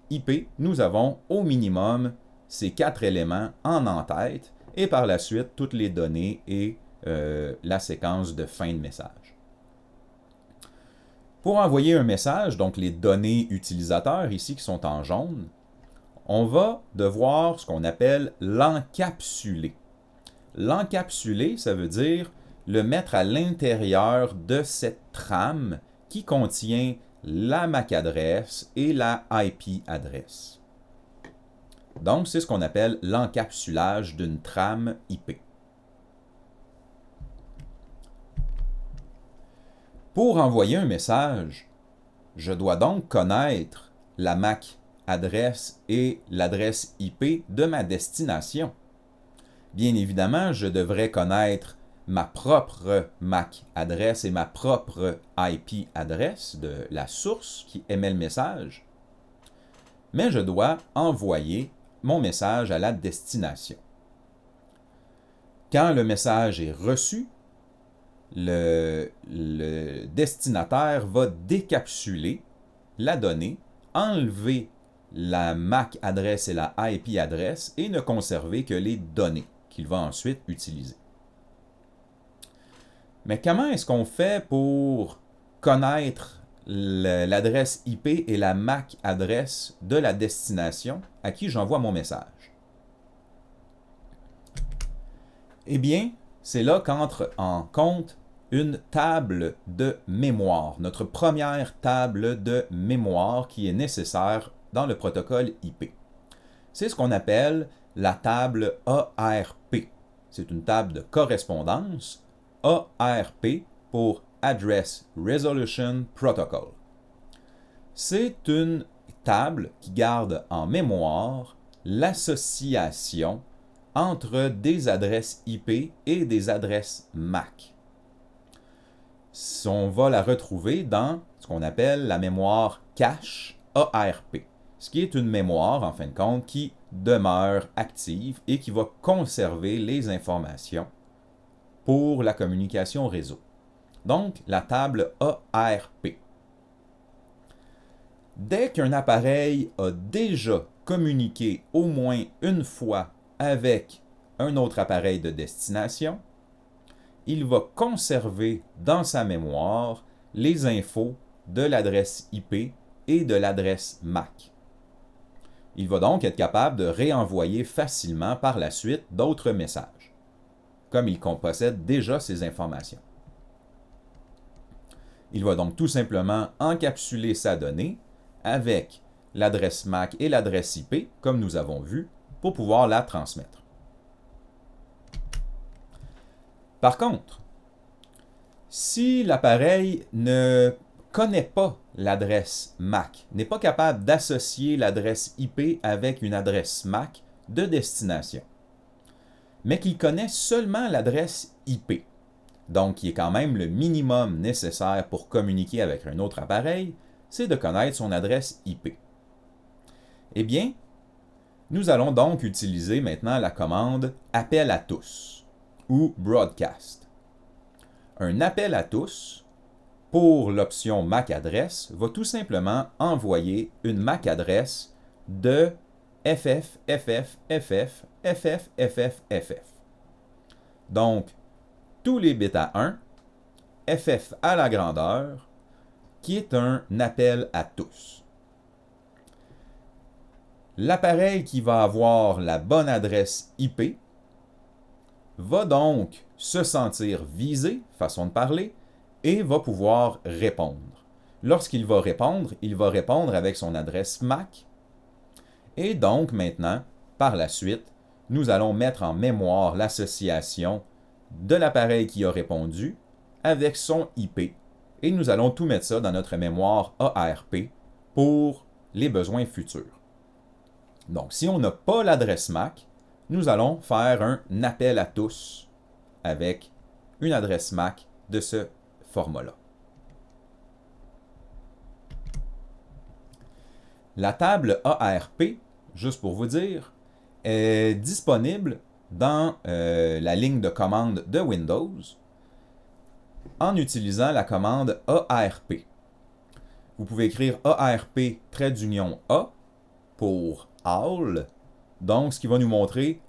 IP, nous avons au minimum ces 4 éléments en tête et par la suite toutes les données et la séquence de fin de message. Pour envoyer un message, donc les données utilisateurs ici qui sont en jaune, on va devoir ce qu'on appelle l'encapsuler. L'encapsuler, ça veut dire le mettre à l'intérieur de cette trame qui contient la MAC adresse et la IP adresse. Donc, c'est ce qu'on appelle l'encapsulage d'une trame IP. Pour envoyer un message, je dois donc connaître la MAC adresse et l'adresse IP de ma destination. Bien évidemment, je devrais connaître ma propre MAC adresse et ma propre IP adresse de la source qui émet le message, mais je dois envoyer mon message à la destination. Quand le message est reçu, le destinataire va décapsuler la donnée, enlever la MAC adresse et la IP adresse et ne conserver que les données qu'il va ensuite utiliser. Mais comment est-ce qu'on fait pour connaître l'adresse IP et la MAC adresse de la destination à qui j'envoie mon message? Eh bien, c'est là qu'entre en compte une table de mémoire, notre première table de mémoire qui est nécessaire dans le protocole IP. C'est ce qu'on appelle la table ARP. C'est une table de correspondance. ARP pour Address Resolution Protocol. C'est une table qui garde en mémoire l'association entre des adresses IP et des adresses MAC. On va la retrouver dans ce qu'on appelle la mémoire cache ARP, ce qui est une mémoire, en fin de compte, qui demeure active et qui va conserver les informations pour la communication réseau. Donc, la table ARP. Dès qu'un appareil a déjà communiqué au moins une fois avec un autre appareil de destination, il va conserver dans sa mémoire les infos de l'adresse IP et de l'adresse MAC. Il va donc être capable de réenvoyer facilement par la suite d'autres messages, comme il possède déjà ces informations. Il va donc tout simplement encapsuler sa donnée avec l'adresse MAC et l'adresse IP, comme nous avons vu, pour pouvoir la transmettre. Par contre, si l'appareil ne connaît pas l'adresse MAC, n'est pas capable d'associer l'adresse IP avec une adresse MAC de destination, mais qu'il connaît seulement l'adresse IP, donc qui est quand même le minimum nécessaire pour communiquer avec un autre appareil, c'est de connaître son adresse IP. Eh bien, nous allons donc utiliser maintenant la commande « Appel à tous » ou « Broadcast ». Un appel à tous, pour l'option MAC adresse, va tout simplement envoyer une MAC adresse de FF. Donc, tous les bits à 1, FF à la grandeur, qui est un appel à tous. L'appareil qui va avoir la bonne adresse IP va donc se sentir visé, façon de parler, et va pouvoir répondre. Lorsqu'il va répondre avec son adresse MAC. Et donc maintenant, par la suite, nous allons mettre en mémoire l'association de l'appareil qui a répondu avec son IP. Et nous allons tout mettre ça dans notre mémoire ARP pour les besoins futurs. Donc, si on n'a pas l'adresse MAC, nous allons faire un appel à tous avec une adresse MAC de ce format-là. La table ARP, juste pour vous dire, est disponible dans la ligne de commande de Windows en utilisant la commande ARP. Vous pouvez écrire ARP-A pour All, donc ce qui va nous montrer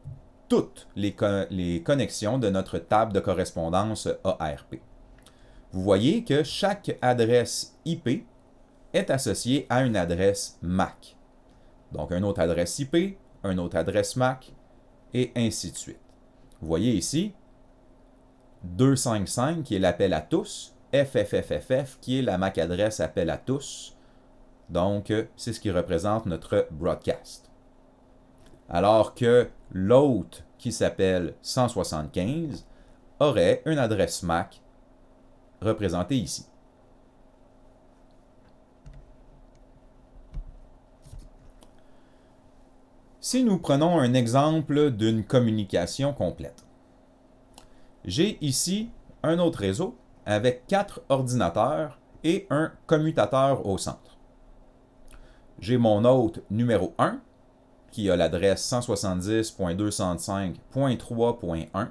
toutes les connexions de notre table de correspondance ARP. Vous voyez que chaque adresse IP est associée à une adresse MAC. Donc, une autre adresse IP, une autre adresse MAC, et ainsi de suite. Vous voyez ici, 255 qui est l'appel à tous, FFFFF qui est la MAC adresse appel à tous. Donc, c'est ce qui représente notre broadcast. Alors que l'autre, qui s'appelle 175, aurait une adresse MAC représentée ici. Si nous prenons un exemple d'une communication complète, j'ai ici un autre réseau avec 4 ordinateurs et un commutateur au centre. J'ai mon hôte numéro 1 qui a l'adresse 170.265.3.1.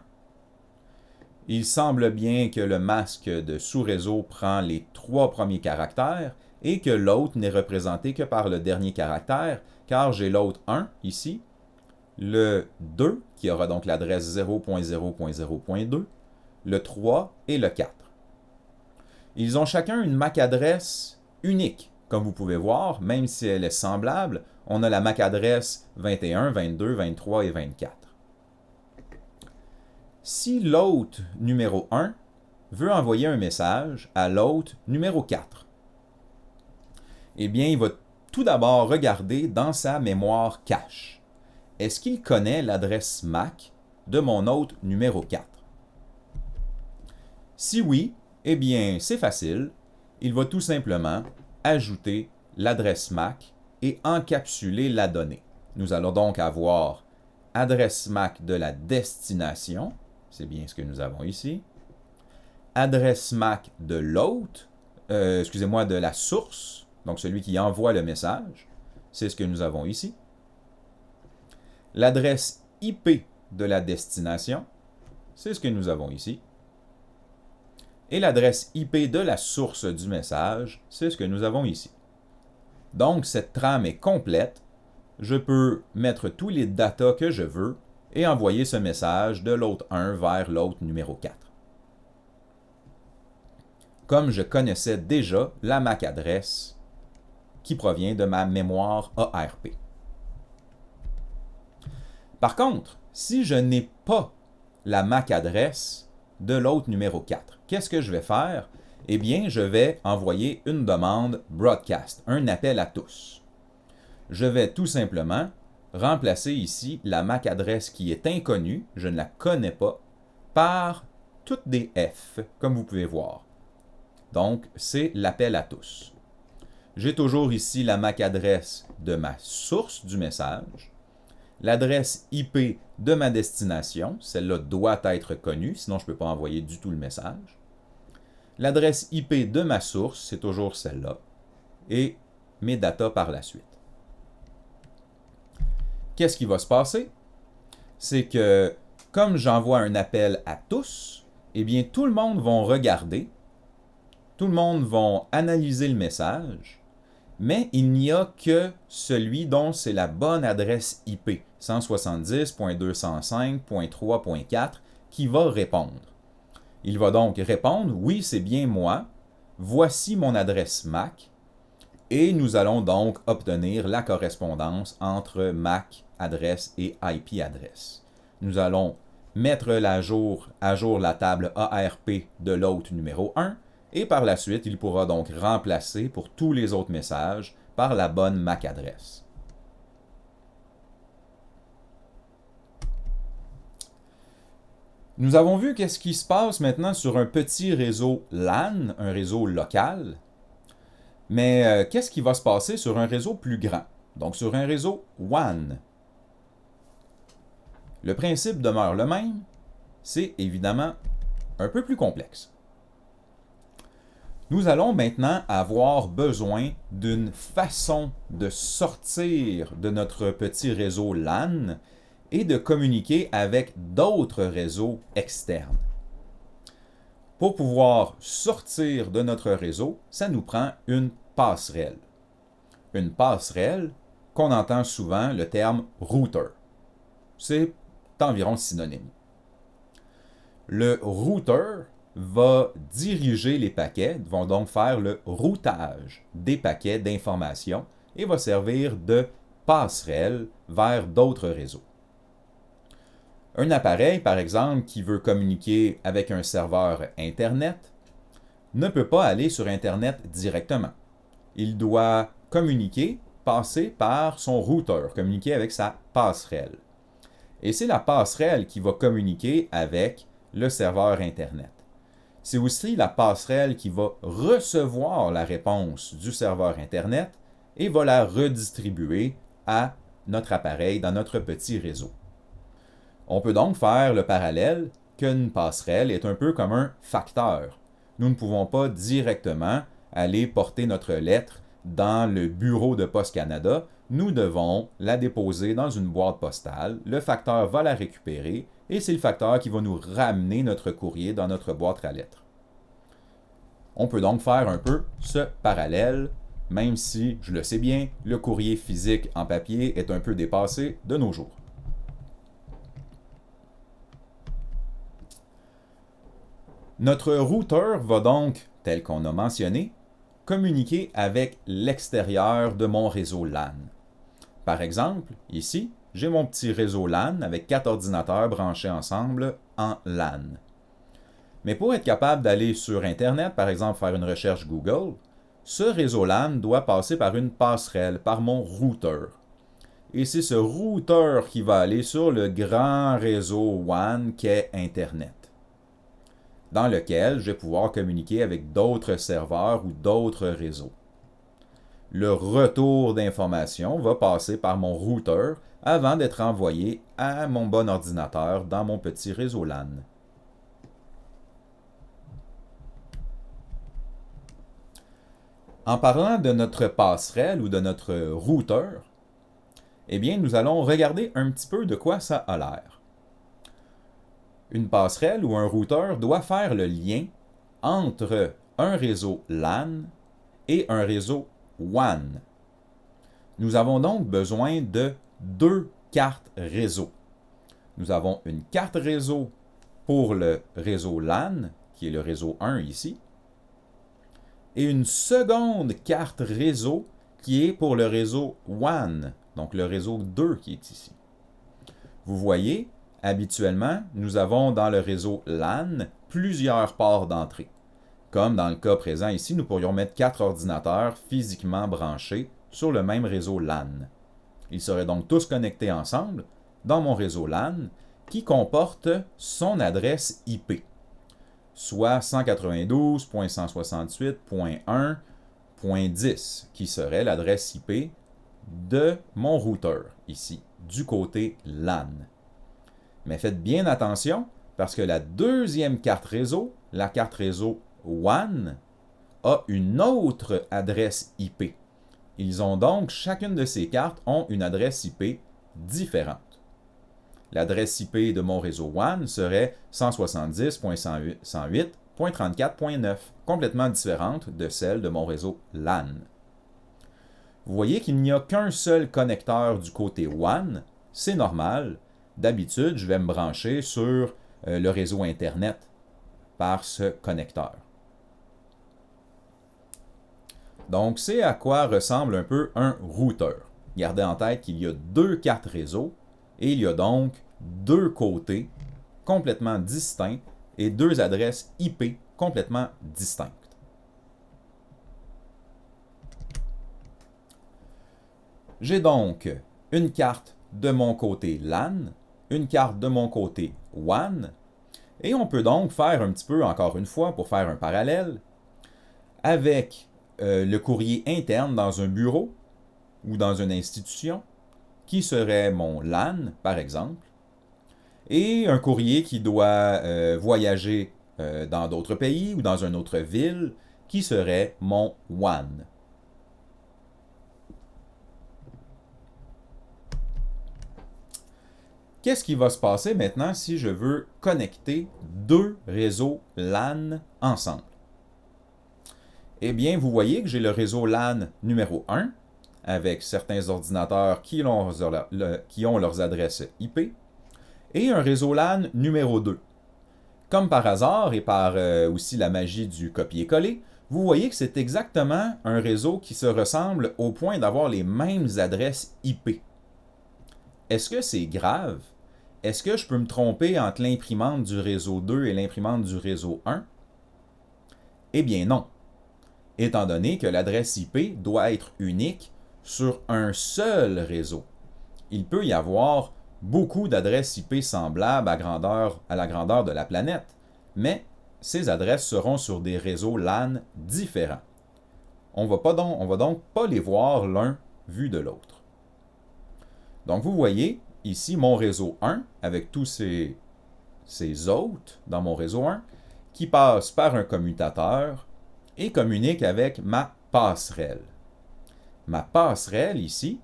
Il semble bien que le masque de sous-réseau prend les 3 premiers caractères et que l'autre n'est représenté que par le dernier caractère, car j'ai l'autre 1 ici, le 2 qui aura donc l'adresse 0.0.0.2, le 3 et le 4. Ils ont chacun une MAC adresse unique. Comme vous pouvez voir, même si elle est semblable, on a la MAC adresse 21, 22, 23 et 24. Si l'hôte numéro 1 veut envoyer un message à l'hôte numéro 4, eh bien, il va tout d'abord regarder dans sa mémoire cache. Est-ce qu'il connaît l'adresse MAC de mon hôte numéro 4? Si oui, Eh bien, c'est facile. Il va tout simplement ajouter l'adresse MAC et encapsuler la donnée. Nous allons donc avoir adresse MAC de la destination, c'est bien ce que nous avons ici, adresse MAC de l'hôte, de la source, donc celui qui envoie le message, c'est ce que nous avons ici, l'adresse IP de la destination, c'est ce que nous avons ici, et l'adresse IP de la source du message, c'est ce que nous avons ici. Donc, cette trame est complète. Je peux mettre tous les datas que je veux et envoyer ce message de l'hôte 1 vers l'hôte numéro 4. Comme je connaissais déjà la MAC adresse qui provient de ma mémoire ARP. Par contre, si je n'ai pas la MAC adresse de l'hôte numéro 4, qu'est-ce que je vais faire? Eh bien, je vais envoyer une demande broadcast, un appel à tous. Je vais tout simplement remplacer ici la MAC adresse qui est inconnue, je ne la connais pas, par toutes des F, comme vous pouvez voir. Donc, c'est l'appel à tous. J'ai toujours ici la MAC adresse de ma source du message, l'adresse IP de ma destination, celle-là doit être connue, sinon je ne peux pas envoyer du tout le message. L'adresse IP de ma source, c'est toujours celle-là, et mes datas par la suite. Qu'est-ce qui va se passer? C'est que, comme j'envoie un appel à tous, eh bien, tout le monde va regarder, tout le monde va analyser le message, mais il n'y a que celui dont c'est la bonne adresse IP, 170.205.3.4, qui va répondre. Il va donc répondre « Oui, c'est bien moi, voici mon adresse MAC », et nous allons donc obtenir la correspondance entre MAC adresse et IP adresse. Nous allons mettre à jour la table ARP de l'hôte numéro 1, et par la suite, il pourra donc remplacer pour tous les autres messages par la bonne MAC adresse. Nous avons vu qu'est-ce qui se passe maintenant sur un petit réseau LAN, un réseau local. Mais qu'est-ce qui va se passer sur un réseau plus grand, donc sur un réseau WAN? Le principe demeure le même, c'est évidemment un peu plus complexe. Nous allons maintenant avoir besoin d'une façon de sortir de notre petit réseau LAN et de communiquer avec d'autres réseaux externes. Pour pouvoir sortir de notre réseau, ça nous prend une passerelle. Une passerelle qu'on entend souvent le terme router. C'est environ synonyme. Le router va diriger les paquets, vont donc faire le routage des paquets d'informations et va servir de passerelle vers d'autres réseaux. Un appareil, par exemple, qui veut communiquer avec un serveur Internet, ne peut pas aller sur Internet directement. Il doit communiquer, passer par son routeur, communiquer avec sa passerelle. Et c'est la passerelle qui va communiquer avec le serveur Internet. C'est aussi la passerelle qui va recevoir la réponse du serveur Internet et va la redistribuer à notre appareil dans notre petit réseau. On peut donc faire le parallèle qu'une passerelle est un peu comme un facteur. Nous ne pouvons pas directement aller porter notre lettre dans le bureau de Poste Canada. Nous devons la déposer dans une boîte postale. Le facteur va la récupérer et c'est le facteur qui va nous ramener notre courrier dans notre boîte à lettres. On peut donc faire un peu ce parallèle, même si, je le sais bien, le courrier physique en papier est un peu dépassé de nos jours. Notre routeur va donc, tel qu'on a mentionné, communiquer avec l'extérieur de mon réseau LAN. Par exemple, ici, j'ai mon petit réseau LAN avec 4 ordinateurs branchés ensemble en LAN. Mais pour être capable d'aller sur Internet, par exemple faire une recherche Google, ce réseau LAN doit passer par une passerelle, par mon routeur. Et c'est ce routeur qui va aller sur le grand réseau WAN qu'est Internet. dans lequel je vais pouvoir communiquer avec d'autres serveurs ou d'autres réseaux. Le retour d'informations va passer par mon routeur avant d'être envoyé à mon bon ordinateur dans mon petit réseau LAN. En parlant de notre passerelle ou de notre routeur, eh bien, nous allons regarder un petit peu de quoi ça a l'air. Une passerelle ou un routeur doit faire le lien entre un réseau LAN et un réseau WAN. Nous avons donc besoin de deux cartes réseau. Nous avons une carte réseau pour le réseau LAN, qui est le réseau 1 ici, et une seconde carte réseau qui est pour le réseau WAN, donc le réseau 2 qui est ici. Vous voyez, habituellement, nous avons dans le réseau LAN plusieurs ports d'entrée. Comme dans le cas présent ici, nous pourrions mettre 4 ordinateurs physiquement branchés sur le même réseau LAN. Ils seraient donc tous connectés ensemble dans mon réseau LAN qui comporte son adresse IP, soit 192.168.1.10, qui serait l'adresse IP de mon routeur, ici, du côté LAN. Mais faites bien attention, parce que la deuxième carte réseau, la carte réseau WAN, a une autre adresse IP. Ils ont donc, chacune de ces cartes ont une adresse IP différente. L'adresse IP de mon réseau WAN serait 170.108.34.9, complètement différente de celle de mon réseau LAN. Vous voyez qu'il n'y a qu'un seul connecteur du côté WAN, c'est normal. D'habitude, je vais me brancher sur le réseau Internet par ce connecteur. Donc, c'est à quoi ressemble un peu un routeur. Gardez en tête qu'il y a deux cartes réseau et il y a donc deux côtés complètement distincts et deux adresses IP complètement distinctes. J'ai donc une carte de mon côté LAN, une carte de mon côté WAN, et on peut donc faire un petit peu, encore une fois, pour faire un parallèle, avec le courrier interne dans un bureau ou dans une institution, qui serait mon LAN, par exemple, et un courrier qui doit voyager dans d'autres pays ou dans une autre ville, qui serait mon WAN. Qu'est-ce qui va se passer maintenant si je veux connecter deux réseaux LAN ensemble? Eh bien, vous voyez que j'ai le réseau LAN numéro 1, avec certains ordinateurs qui ont leurs adresses IP, et un réseau LAN numéro 2. Comme par hasard, et par aussi la magie du copier-coller, vous voyez que c'est exactement un réseau qui se ressemble au point d'avoir les mêmes adresses IP. Est-ce que c'est grave? Est-ce que je peux me tromper entre l'imprimante du réseau 2 et l'imprimante du réseau 1? Eh bien non, étant donné que l'adresse IP doit être unique sur un seul réseau. Il peut y avoir beaucoup d'adresses IP semblables à la grandeur de la planète, mais ces adresses seront sur des réseaux LAN différents. On va donc pas les voir l'un vu de l'autre. Donc vous voyez ici mon réseau 1 avec tous ces hôtes dans mon réseau 1 qui passent par un commutateur et communiquent avec ma passerelle. Ma passerelle ici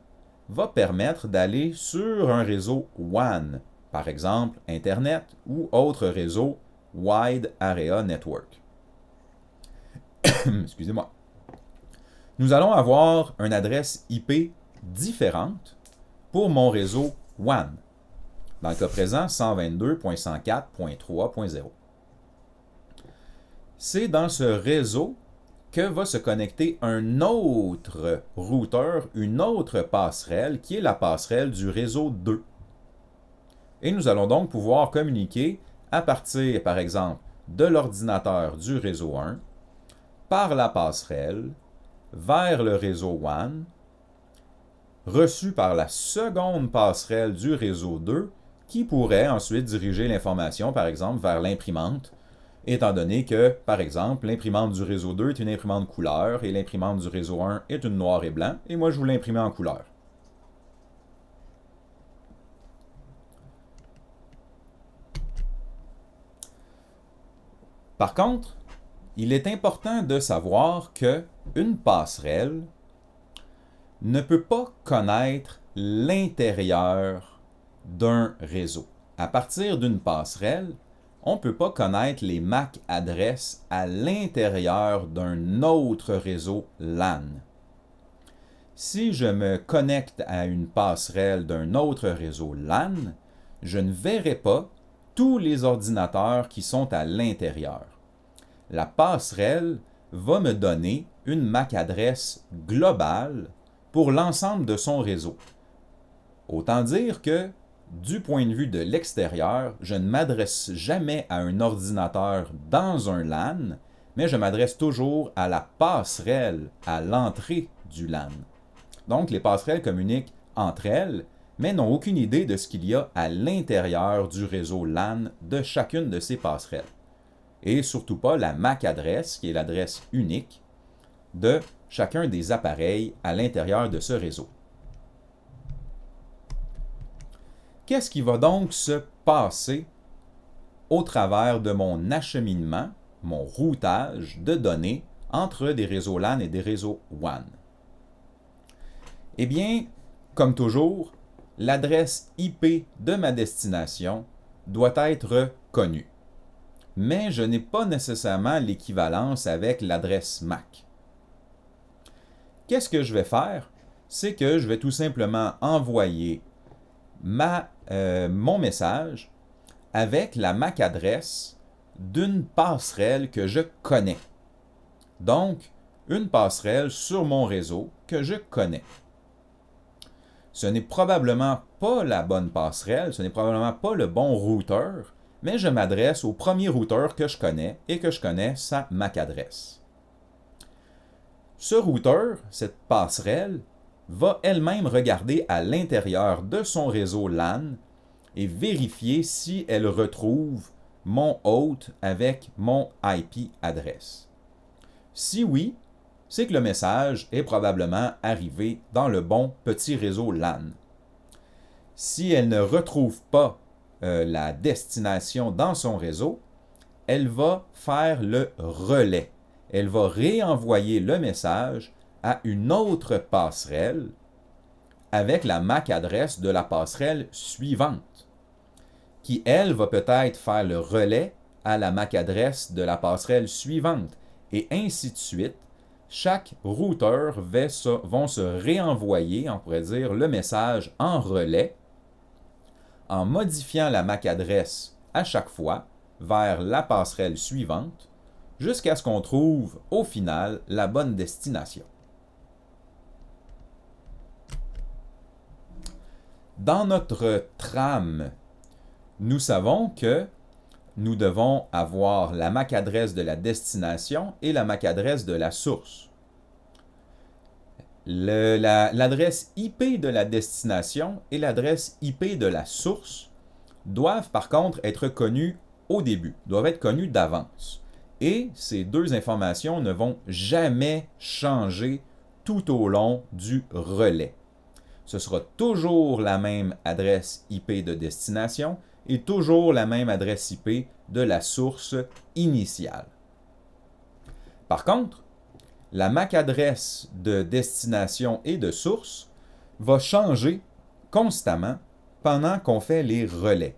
va permettre d'aller sur un réseau WAN, par exemple Internet ou autre réseau Wide Area Network. Excusez-moi. Nous allons avoir une adresse IP différente pour mon réseau WAN. Dans le cas présent, 122.104.3.0. C'est dans ce réseau que va se connecter un autre routeur, une autre passerelle, qui est la passerelle du réseau 2. Et nous allons donc pouvoir communiquer à partir, par exemple, de l'ordinateur du réseau 1, par la passerelle, vers le réseau WAN, reçu par la seconde passerelle du réseau 2, qui pourrait ensuite diriger l'information, par exemple, vers l'imprimante étant donné que, par exemple, l'imprimante du réseau 2 est une imprimante couleur et l'imprimante du réseau 1 est une noir et blanc, et moi je voulais imprimer en couleur. Par contre, il est important de savoir que une passerelle ne peut pas connaître l'intérieur d'un réseau. À partir d'une passerelle, on ne peut pas connaître les MAC adresses à l'intérieur d'un autre réseau LAN. Si je me connecte à une passerelle d'un autre réseau LAN, je ne verrai pas tous les ordinateurs qui sont à l'intérieur. La passerelle va me donner une MAC adresse globale pour l'ensemble de son réseau. Autant dire que, du point de vue de l'extérieur, je ne m'adresse jamais à un ordinateur dans un LAN, mais je m'adresse toujours à la passerelle à l'entrée du LAN. Donc, les passerelles communiquent entre elles, mais n'ont aucune idée de ce qu'il y a à l'intérieur du réseau LAN de chacune de ces passerelles. Et surtout pas la MAC adresse, qui est l'adresse unique de chacun des appareils à l'intérieur de ce réseau. Qu'est-ce qui va donc se passer au travers de mon acheminement, mon routage de données entre des réseaux LAN et des réseaux WAN? Eh bien, comme toujours, l'adresse IP de ma destination doit être connue. Mais je n'ai pas nécessairement l'équivalence avec l'adresse MAC. Qu'est-ce que je vais faire? C'est que je vais tout simplement envoyer mon message avec la MAC adresse d'une passerelle que je connais. Donc, une passerelle sur mon réseau que je connais. Ce n'est probablement pas la bonne passerelle, ce n'est probablement pas le bon routeur, mais je m'adresse au premier routeur que je connais et que je connais sa MAC adresse. Ce routeur, cette passerelle, va elle-même regarder à l'intérieur de son réseau LAN et vérifier si elle retrouve mon hôte avec mon IP adresse. Si oui, c'est que le message est probablement arrivé dans le bon petit réseau LAN. Si elle ne retrouve pas la destination dans son réseau, elle va faire le relais. Elle va réenvoyer le message à une autre passerelle avec la MAC adresse de la passerelle suivante, qui, elle, va peut-être faire le relais à la MAC adresse de la passerelle suivante, et ainsi de suite. Chaque routeur vont se réenvoyer, on pourrait dire, le message en relais, en modifiant la MAC adresse à chaque fois vers la passerelle suivante, jusqu'à ce qu'on trouve, au final, la bonne destination. Dans notre trame, nous savons que nous devons avoir la MAC adresse de la destination et la MAC adresse de la source. L'adresse IP de la destination et l'adresse IP de la source doivent par contre être connues au début, doivent être connues d'avance. Et ces deux informations ne vont jamais changer tout au long du relais. Ce sera toujours la même adresse IP de destination et toujours la même adresse IP de la source initiale. Par contre, la MAC adresse de destination et de source va changer constamment pendant qu'on fait les relais.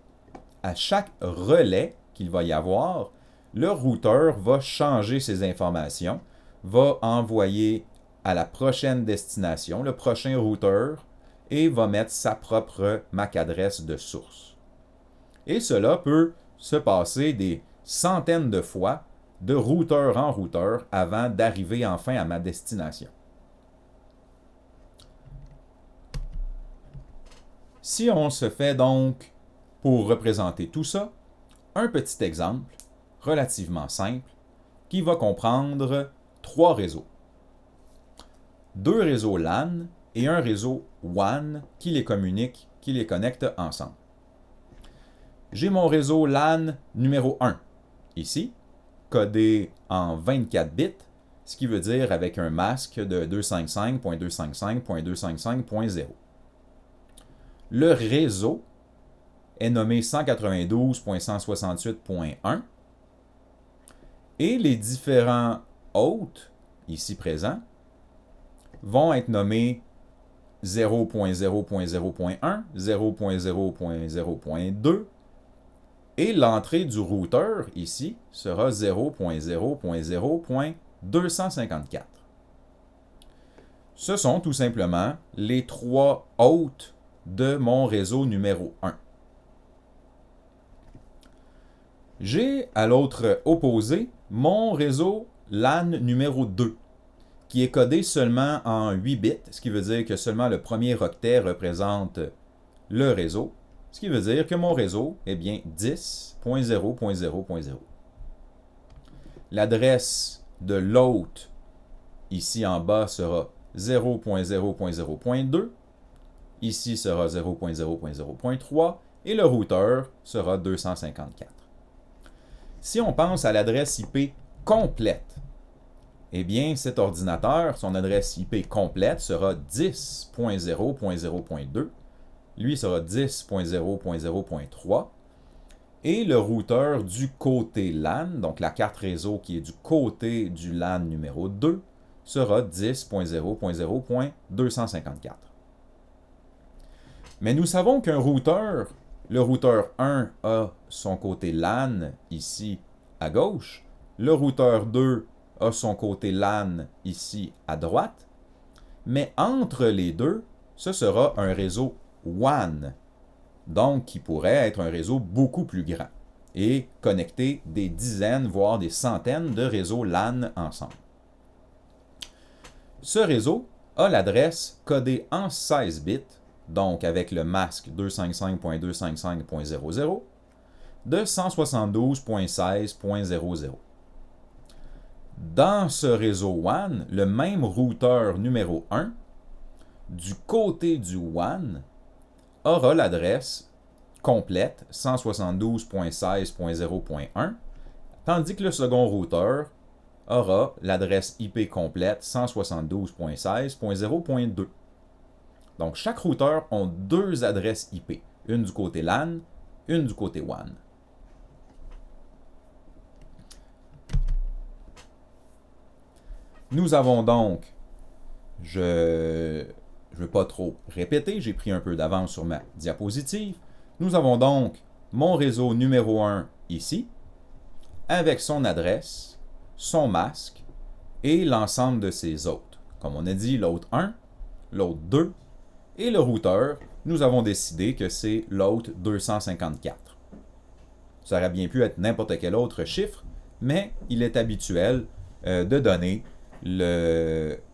À chaque relais qu'il va y avoir, le routeur va changer ses informations, va envoyer à la prochaine destination, le prochain routeur, et va mettre sa propre MAC adresse de source. Et cela peut se passer des centaines de fois, de routeur en routeur, avant d'arriver enfin à ma destination. Si on se fait donc, pour représenter tout ça, un petit exemple relativement simple qui va comprendre 3 réseaux. 2 réseaux LAN et un réseau WAN qui les communique, qui les connecte ensemble. J'ai mon réseau LAN numéro 1 ici codé en 24 bits, ce qui veut dire avec un masque de 255.255.255.0. Le réseau est nommé 192.168.1 et les différents hôtes, ici présents, vont être nommés 0.0.0.1, 0.0.0.2, et l'entrée du routeur, ici, sera 0.0.0.254. Ce sont tout simplement les trois hôtes de mon réseau numéro 1. J'ai à l'autre opposé mon réseau LAN numéro 2, qui est codé seulement en 8 bits, ce qui veut dire que seulement le premier octet représente le réseau, ce qui veut dire que mon réseau est bien 10.0.0.0. L'adresse de l'hôte ici en bas sera 0.0.0.2, ici sera 0.0.0.3 et le routeur sera 254. Si on pense à l'adresse IP complète, eh bien cet ordinateur, son adresse IP complète sera 10.0.0.2, lui sera 10.0.0.3, et le routeur du côté LAN, donc la carte réseau qui est du côté du LAN numéro 2, sera 10.0.0.254. Mais nous savons qu'un routeur, le routeur 1 a son côté LAN ici à gauche, le routeur 2 a son côté LAN ici à droite, mais entre les deux, ce sera un réseau WAN, donc qui pourrait être un réseau beaucoup plus grand et connecter des dizaines, voire des centaines de réseaux LAN ensemble. Ce réseau a l'adresse codée en 16 bits, donc avec le masque 255.255.00, de 172.16.00. Dans ce réseau WAN, le même routeur numéro 1, du côté du WAN, aura l'adresse complète 172.16.0.1, tandis que le second routeur aura l'adresse IP complète 172.16.0.2. Donc, chaque routeur a deux adresses IP, une du côté LAN, une du côté WAN. Nous avons donc, je ne veux pas trop répéter, j'ai pris un peu d'avance sur ma diapositive. Nous avons donc mon réseau numéro 1 ici, avec son adresse, son masque et l'ensemble de ses hôtes. Comme on a dit, l'hôte 1, l'hôte 2 et le routeur, nous avons décidé que c'est l'hôte 254. Ça aurait bien pu être n'importe quel autre chiffre, mais il est habituel de donner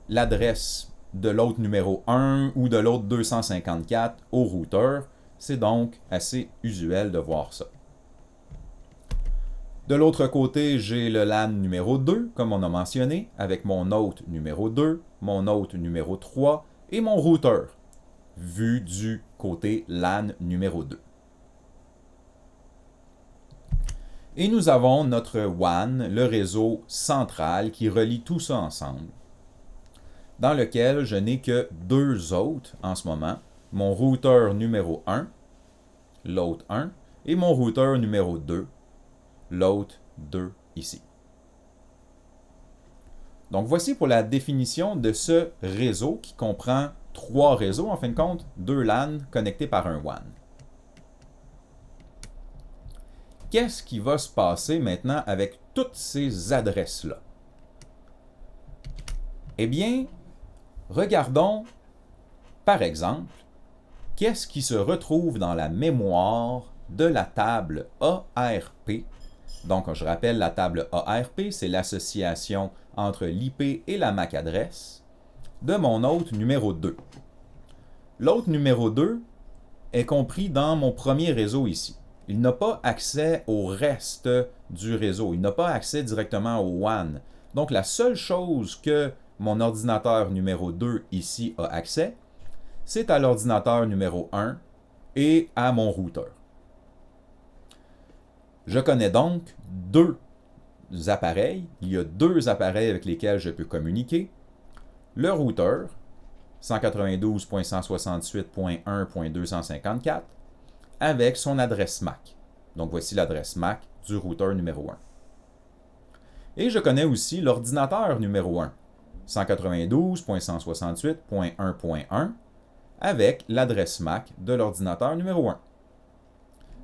l'adresse de l'hôte numéro 1 ou de l'hôte 254 au routeur. C'est donc assez usuel de voir ça. De l'autre côté, j'ai le LAN numéro 2, comme on a mentionné, avec mon hôte numéro 2, mon hôte numéro 3 et mon routeur, vu du côté LAN numéro 2. Et nous avons notre WAN, le réseau central qui relie tout ça ensemble, dans lequel je n'ai que deux hôtes en ce moment, mon routeur numéro 1, l'hôte 1, et mon routeur numéro 2, l'hôte 2 ici. Donc voici pour la définition de ce réseau qui comprend trois réseaux, en fin de compte, deux LAN connectés par un WAN. Qu'est-ce qui va se passer maintenant avec toutes ces adresses-là? Eh bien, regardons, par exemple, qu'est-ce qui se retrouve dans la mémoire de la table ARP. Donc, je rappelle, la table ARP, c'est l'association entre l'IP et la MAC adresse de mon hôte numéro 2. L'hôte numéro 2 est compris dans mon premier réseau ici. Il n'a pas accès au reste du réseau. Il n'a pas accès directement au WAN. Donc, la seule chose que mon ordinateur numéro 2 ici a accès, c'est à l'ordinateur numéro 1 et à mon routeur. Je connais donc deux appareils. Il y a deux appareils avec lesquels je peux communiquer. Le routeur, 192.168.1.254, avec son adresse MAC. Donc voici l'adresse MAC du routeur numéro 1. Et je connais aussi l'ordinateur numéro 1, 192.168.1.1, avec l'adresse MAC de l'ordinateur numéro 1.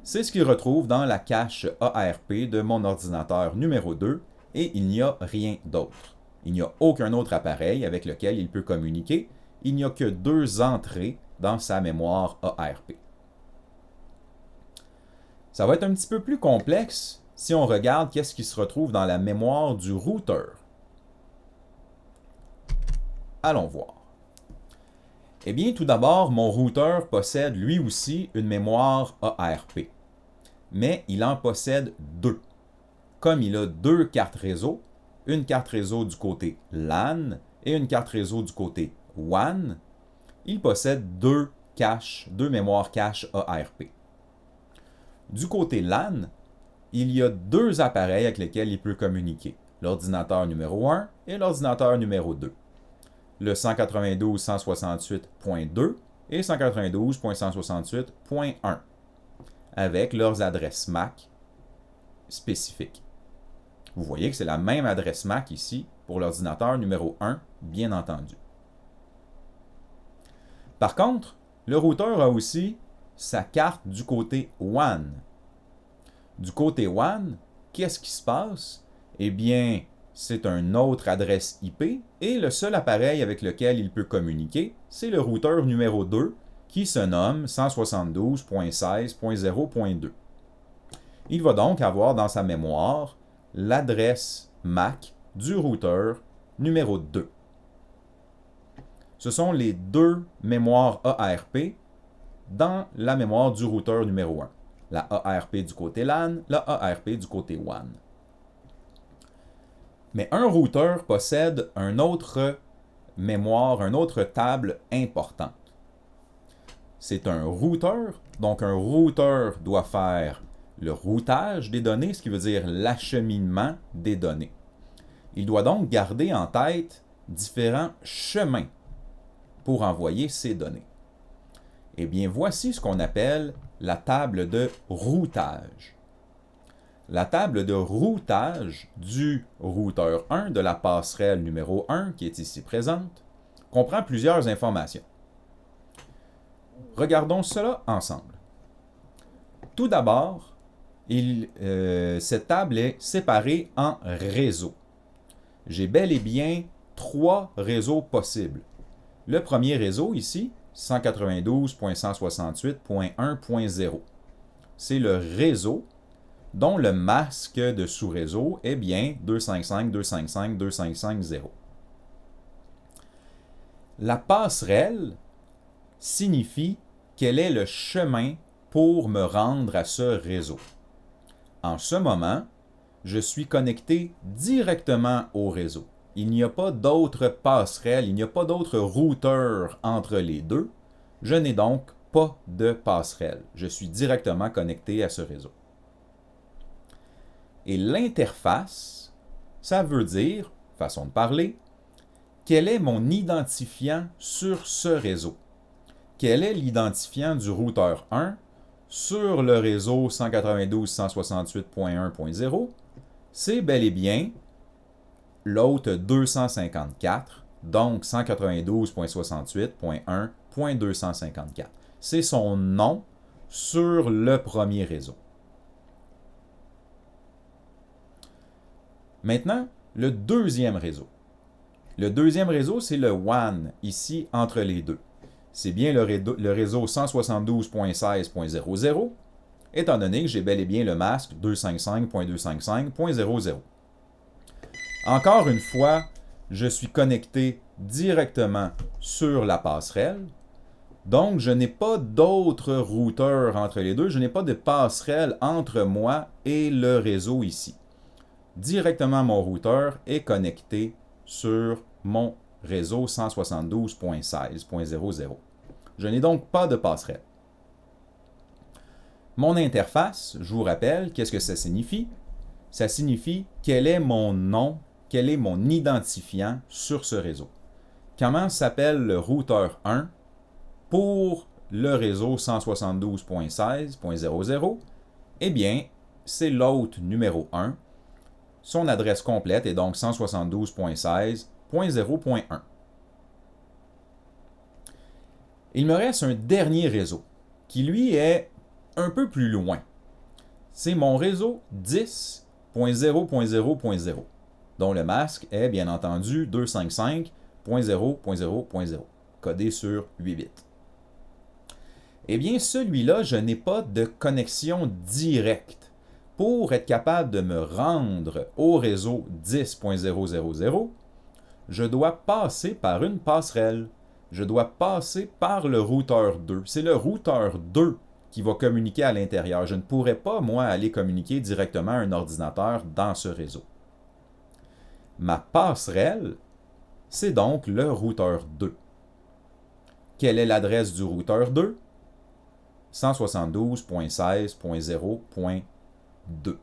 C'est ce qu'il retrouve dans la cache ARP de mon ordinateur numéro 2 et il n'y a rien d'autre. Il n'y a aucun autre appareil avec lequel il peut communiquer. Il n'y a que deux entrées dans sa mémoire ARP. Ça va être un petit peu plus complexe si on regarde qu'est-ce qui se retrouve dans la mémoire du routeur. Allons voir. Eh bien, tout d'abord, mon routeur possède lui aussi une mémoire ARP. Mais il en possède deux. Comme il a deux cartes réseau, une carte réseau du côté LAN et une carte réseau du côté WAN, il possède deux mémoires cache ARP. Du côté LAN, il y a deux appareils avec lesquels il peut communiquer, l'ordinateur numéro 1 et l'ordinateur numéro 2. Le 192.168.2 et 192.168.1, avec leurs adresses MAC spécifiques. Vous voyez que c'est la même adresse MAC ici pour l'ordinateur numéro 1, bien entendu. Par contre, le routeur a aussi sa carte du côté WAN. Du côté WAN, qu'est-ce qui se passe? Eh bien, c'est une autre adresse IP et le seul appareil avec lequel il peut communiquer, c'est le routeur numéro 2 qui se nomme 172.16.0.2. Il va donc avoir dans sa mémoire l'adresse MAC du routeur numéro 2. Ce sont les deux mémoires ARP dans la mémoire du routeur numéro 1. La ARP du côté LAN, la ARP du côté WAN. Mais un routeur possède une autre mémoire, une autre table importante. C'est un routeur, donc un routeur doit faire le routage des données, ce qui veut dire l'acheminement des données. Il doit donc garder en tête différents chemins pour envoyer ces données. Eh bien, voici ce qu'on appelle la table de routage. La table de routage du routeur 1 de la passerelle numéro 1, qui est ici présente, comprend plusieurs informations. Regardons cela ensemble. Tout d'abord, cette table est séparée en réseaux. J'ai bel et bien trois réseaux possibles. Le premier réseau ici, 192.168.1.0. C'est le réseau dont le masque de sous-réseau est bien 255.255.255.0. La passerelle signifie quel est le chemin pour me rendre à ce réseau. En ce moment, je suis connecté directement au réseau. Il n'y a pas d'autre passerelle, il n'y a pas d'autre routeur entre les deux. Je n'ai donc pas de passerelle. Je suis directement connecté à ce réseau. Et l'interface, ça veut dire, façon de parler, quel est mon identifiant sur ce réseau? Quel est l'identifiant du routeur 1 sur le réseau 192.168.1.0? C'est bel et bien l'hôte 254, donc 192.68.1.254. C'est son nom sur le premier réseau. Maintenant, le deuxième réseau. Le deuxième réseau, c'est le WAN, ici entre les deux. C'est bien le réseau 172.16.00, étant donné que j'ai bel et bien le masque 255.255.00. Encore une fois, je suis connecté directement sur la passerelle, donc je n'ai pas d'autre routeur entre les deux, je n'ai pas de passerelle entre moi et le réseau ici. Directement, mon routeur est connecté sur mon réseau 172.16.00. Je n'ai donc pas de passerelle. Mon interface, je vous rappelle, qu'est-ce que ça signifie? ça signifie quel est mon nom, quel est mon identifiant sur ce réseau. Comment s'appelle le routeur 1 pour le réseau 172.16.00? Eh bien, c'est l'hôte numéro 1. Son adresse complète est donc 172.16.0.1. Il me reste un dernier réseau, qui lui est un peu plus loin. C'est mon réseau 10.0.0.0, dont le masque est bien entendu 255.0.0.0, codé sur 8 bits. Eh bien, celui-là, je n'ai pas de connexion directe. Pour être capable de me rendre au réseau 10.0.0.0, je dois passer par une passerelle. Je dois passer par le routeur 2. C'est le routeur 2 qui va communiquer à l'intérieur. Je ne pourrais pas, moi, aller communiquer directement à un ordinateur dans ce réseau. Ma passerelle, c'est donc le routeur 2. Quelle est l'adresse du routeur 2? 172.16.0.2.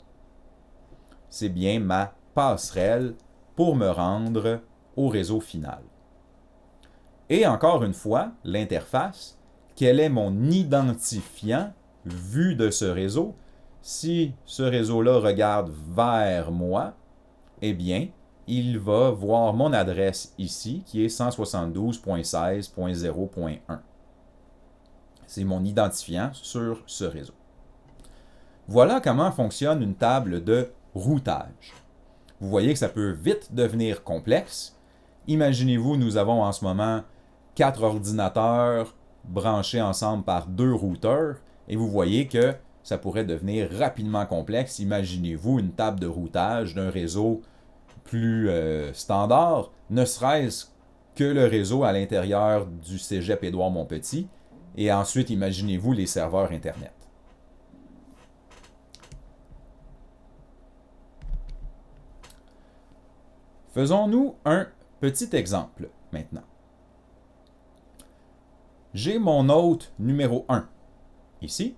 C'est bien ma passerelle pour me rendre au réseau final. Et encore une fois, l'interface, quel est mon identifiant vu de ce réseau? Si ce réseau-là regarde vers moi, eh bien, il va voir mon adresse ici, qui est 172.16.0.1. C'est mon identifiant sur ce réseau. Voilà comment fonctionne une table de routage. Vous voyez que ça peut vite devenir complexe. Imaginez-vous, nous avons en ce moment 4 ordinateurs branchés ensemble par 2 routeurs, et vous voyez que ça pourrait devenir rapidement complexe. Imaginez-vous une table de routage d'un réseau plus standard, ne serait-ce que le réseau à l'intérieur du cégep Édouard-Montpetit, et ensuite imaginez-vous les serveurs Internet. Faisons-nous un petit exemple maintenant. J'ai mon hôte numéro 1, ici,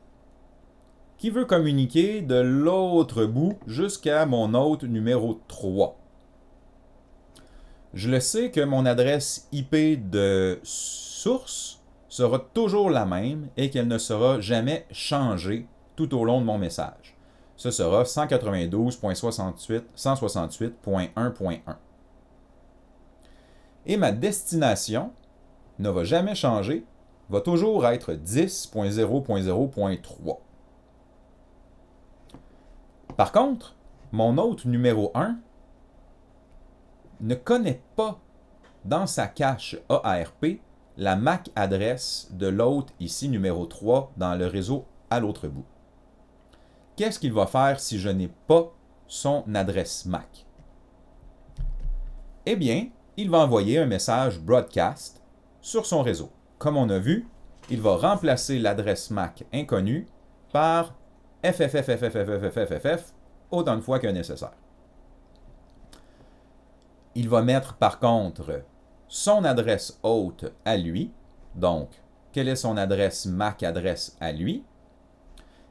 qui veut communiquer de l'autre bout jusqu'à mon hôte numéro 3. Je le sais que mon adresse IP de source sera toujours la même et qu'elle ne sera jamais changée tout au long de mon message. Ce sera 192.168.1.1. Et ma destination ne va jamais changer, va toujours être 10.0.0.3. Par contre, mon hôte numéro 1 ne connaît pas dans sa cache ARP la MAC adresse de l'hôte ici numéro 3 dans le réseau à l'autre bout. Qu'est-ce qu'il va faire si je n'ai pas son adresse MAC? Eh bien, il va envoyer un message broadcast sur son réseau. Comme on a vu, il va remplacer l'adresse MAC inconnue par FFFFFFFFF autant de fois que nécessaire. Il va mettre par contre son adresse hôte à lui, donc quelle est son adresse MAC adresse à lui,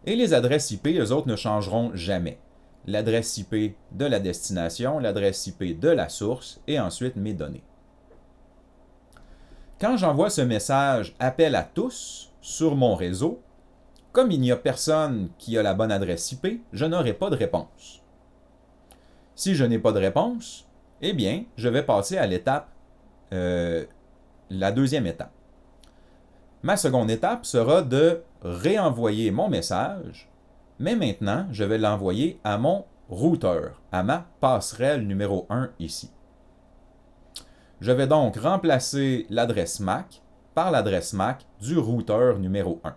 et les adresses IP, eux autres, ne changeront jamais. L'adresse IP de la destination, l'adresse IP de la source, et ensuite mes données. Quand j'envoie ce message « Appel à tous » sur mon réseau, comme il n'y a personne qui a la bonne adresse IP, je n'aurai pas de réponse. Si je n'ai pas de réponse, eh bien, je vais passer à l'étape, la deuxième étape. Ma seconde étape sera de réenvoyer mon message, mais maintenant, je vais l'envoyer à mon routeur, à ma passerelle numéro 1 ici. Je vais donc remplacer l'adresse MAC par l'adresse MAC du routeur numéro 1.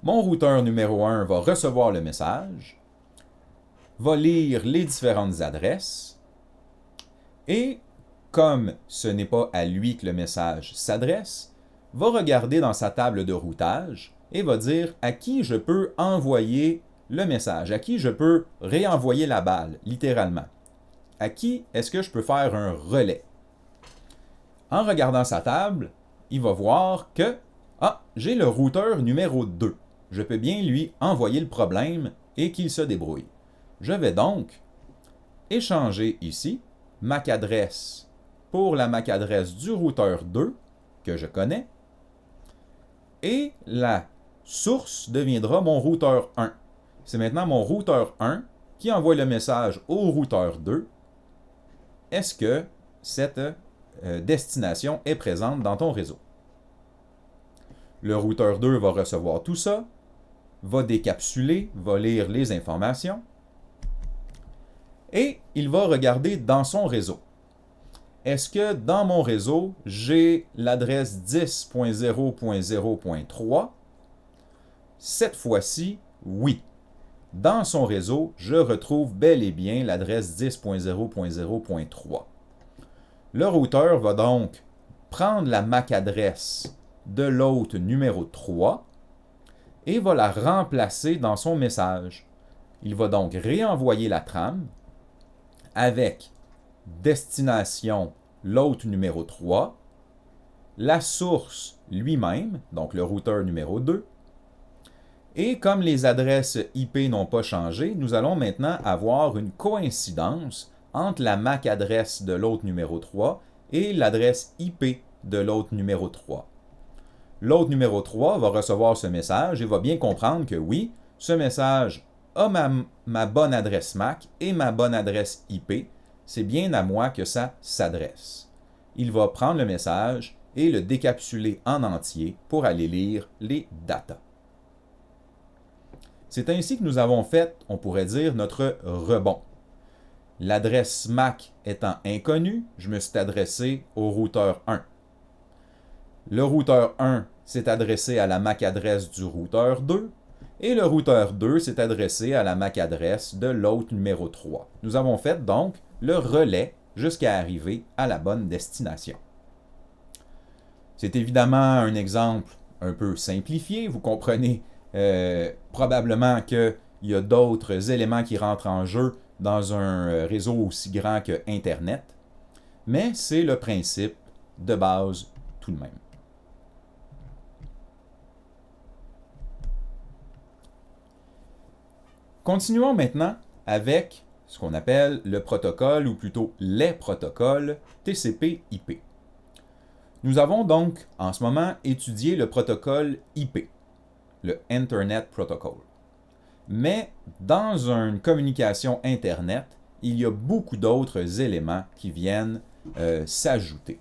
Mon routeur numéro 1 va recevoir le message, va lire les différentes adresses, et comme ce n'est pas à lui que le message s'adresse, va regarder dans sa table de routage et va dire à qui je peux envoyer le message, à qui je peux réenvoyer la balle, littéralement. À qui est-ce que je peux faire un relais? En regardant sa table, il va voir que j'ai le routeur numéro 2. je peux bien lui envoyer le problème et qu'il se débrouille. Je vais donc échanger ici MAC adresse pour la MAC adresse du routeur 2 que je connais et la source deviendra mon routeur 1. C'est maintenant mon routeur 1 qui envoie le message au routeur 2. Est-ce que cette destination est présente dans ton réseau? Le routeur 2 va recevoir tout ça, va décapsuler, va lire les informations et il va regarder dans son réseau. Est-ce que dans mon réseau, j'ai l'adresse 10.0.0.3? Cette fois-ci, oui. Dans son réseau, je retrouve bel et bien l'adresse 10.0.0.3. Le routeur va donc prendre la MAC adresse de l'hôte numéro 3 et va la remplacer dans son message. Il va donc réenvoyer la trame avec destination l'hôte numéro 3, la source lui-même, donc le routeur numéro 2, et comme les adresses IP n'ont pas changé, nous allons maintenant avoir une coïncidence entre la MAC adresse de l'hôte numéro 3 et l'adresse IP de l'hôte numéro 3. L'hôte numéro 3 va recevoir ce message et va bien comprendre que oui, ce message a ma bonne adresse MAC et ma bonne adresse IP. C'est bien à moi que ça s'adresse. Il va prendre le message et le décapsuler en entier pour aller lire les datas. C'est ainsi que nous avons fait, on pourrait dire, notre rebond. L'adresse MAC étant inconnue, je me suis adressé au routeur 1. Le routeur 1 s'est adressé à la MAC adresse du routeur 2 et le routeur 2 s'est adressé à la MAC adresse de l'hôte numéro 3. Nous avons fait donc le relais jusqu'à arriver à la bonne destination. C'est évidemment un exemple un peu simplifié. Vous comprenez probablement qu'il y a d'autres éléments qui rentrent en jeu dans un réseau aussi grand que Internet, mais c'est le principe de base tout de même. Continuons maintenant avec ce qu'on appelle le protocole, ou plutôt les protocoles TCP/IP. Nous avons donc en ce moment étudié le protocole IP, le Internet Protocol. Mais dans une communication Internet, il y a beaucoup d'autres éléments qui viennent s'ajouter.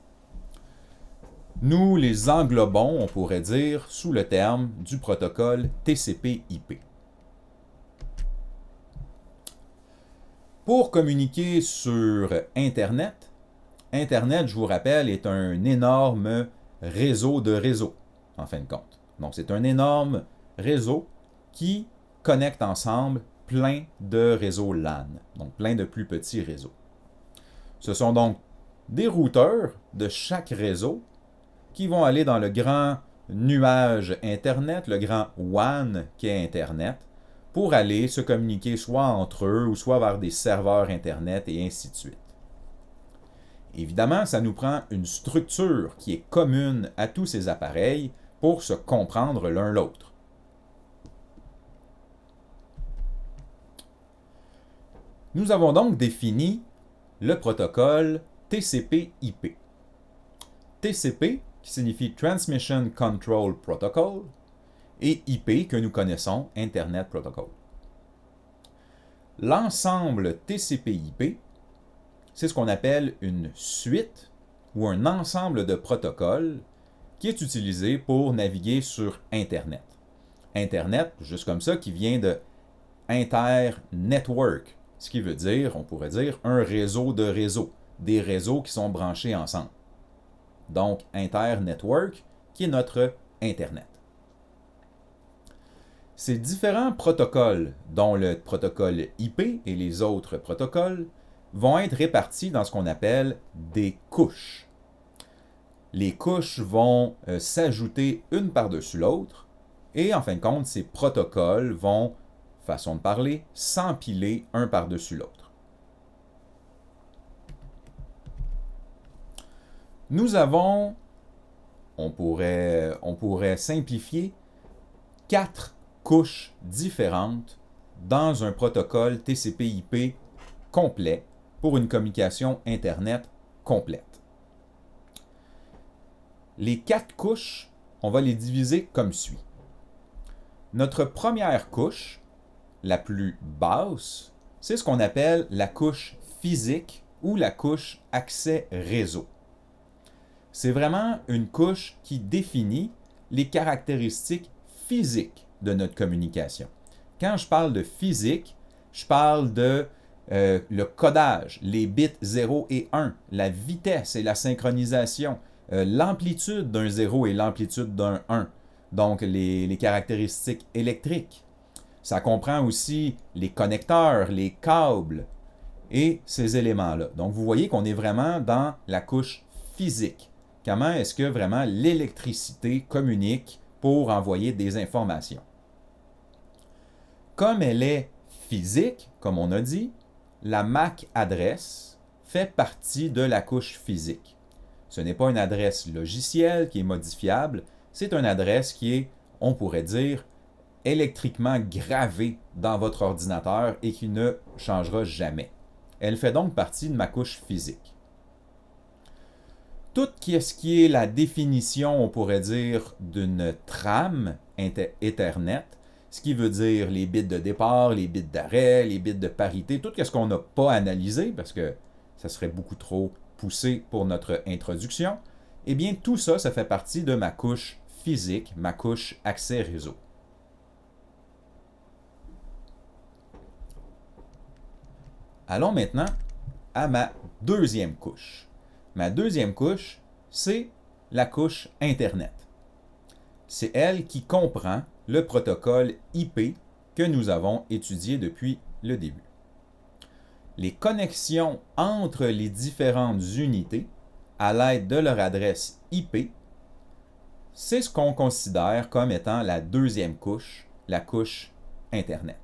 Nous les englobons, on pourrait dire, sous le terme du protocole TCP/IP. Pour communiquer sur Internet, Internet, je vous rappelle, est un énorme réseau de réseaux, en fin de compte. Donc, c'est un énorme réseau qui connecte ensemble plein de réseaux LAN, donc plein de plus petits réseaux. Ce sont donc des routeurs de chaque réseau qui vont aller dans le grand nuage Internet, le grand WAN qu'est Internet, pour aller se communiquer soit entre eux ou soit vers des serveurs Internet et ainsi de suite. Évidemment, ça nous prend une structure qui est commune à tous ces appareils pour se comprendre l'un l'autre. Nous avons donc défini le protocole TCP/IP. TCP, qui signifie Transmission Control Protocol, et IP, que nous connaissons, Internet Protocol. L'ensemble TCP/IP, c'est ce qu'on appelle une suite ou un ensemble de protocoles qui est utilisé pour naviguer sur Internet. Internet, juste comme ça, qui vient de Inter-Network, ce qui veut dire, on pourrait dire, un réseau de réseaux, des réseaux qui sont branchés ensemble. Donc, Inter-Network, qui est notre Internet. Ces différents protocoles, dont le protocole IP et les autres protocoles, vont être répartis dans ce qu'on appelle des couches. Les couches vont s'ajouter une par-dessus l'autre, et en fin de compte, ces protocoles vont, façon de parler, s'empiler un par-dessus l'autre. Nous avons, on pourrait simplifier, 4 couches différentes dans un protocole TCP/IP complet pour une communication Internet complète. Les 4 couches, on va les diviser comme suit. Notre première couche, la plus basse, c'est ce qu'on appelle la couche physique ou la couche accès réseau. C'est vraiment une couche qui définit les caractéristiques physiques de notre communication. Quand je parle de physique, je parle de le codage, les bits 0 et 1, la vitesse et la synchronisation, l'amplitude d'un 0 et l'amplitude d'un 1, donc les caractéristiques électriques. Ça comprend aussi les connecteurs, les câbles et ces éléments-là. Donc vous voyez qu'on est vraiment dans la couche physique. Comment est-ce que vraiment l'électricité communique pour envoyer des informations? Comme elle est physique, comme on a dit, la MAC adresse fait partie de la couche physique. Ce n'est pas une adresse logicielle qui est modifiable, c'est une adresse qui est, on pourrait dire, électriquement gravée dans votre ordinateur et qui ne changera jamais. Elle fait donc partie de ma couche physique. Tout ce qui est la définition, on pourrait dire, d'une trame Ethernet, ce qui veut dire les bits de départ, les bits d'arrêt, les bits de parité, tout ce qu'on n'a pas analysé, parce que ça serait beaucoup trop poussé pour notre introduction, eh bien tout ça, ça fait partie de ma couche physique, ma couche accès réseau. Allons maintenant à ma deuxième couche. Ma deuxième couche, c'est la couche Internet. C'est elle qui comprend le protocole IP que nous avons étudié depuis le début. Les connexions entre les différentes unités à l'aide de leur adresse IP, c'est ce qu'on considère comme étant la deuxième couche, la couche Internet.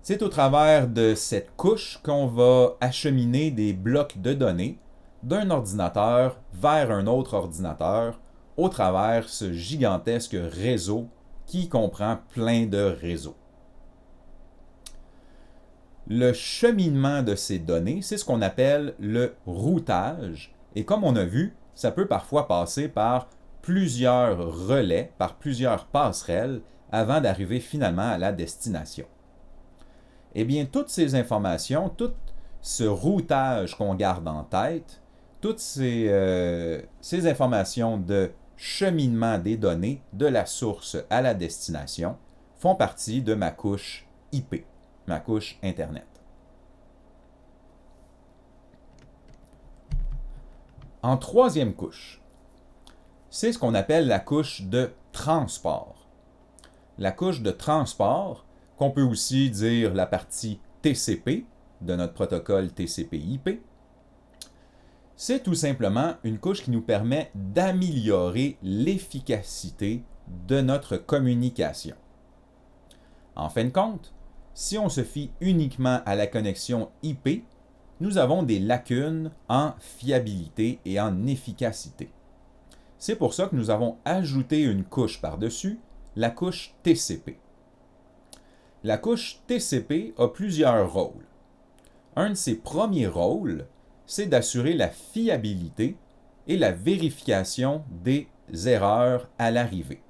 C'est au travers de cette couche qu'on va acheminer des blocs de données d'un ordinateur vers un autre ordinateur au travers ce gigantesque réseau qui comprend plein de réseaux. Le cheminement de ces données, c'est ce qu'on appelle le routage. Et comme on a vu, ça peut parfois passer par plusieurs relais, par plusieurs passerelles avant d'arriver finalement à la destination. Eh bien, toutes ces informations, tout ce routage qu'on garde en tête, toutes ces informations de cheminement des données de la source à la destination font partie de ma couche IP, ma couche Internet. En troisième couche, c'est ce qu'on appelle la couche de transport. La couche de transport, qu'on peut aussi dire la partie TCP de notre protocole TCP/IP, c'est tout simplement une couche qui nous permet d'améliorer l'efficacité de notre communication. En fin de compte, si on se fie uniquement à la connexion IP, nous avons des lacunes en fiabilité et en efficacité. C'est pour ça que nous avons ajouté une couche par-dessus, la couche TCP. La couche TCP a plusieurs rôles. Un de ses premiers rôles, c'est d'assurer la fiabilité et la vérification des erreurs à l'arrivée.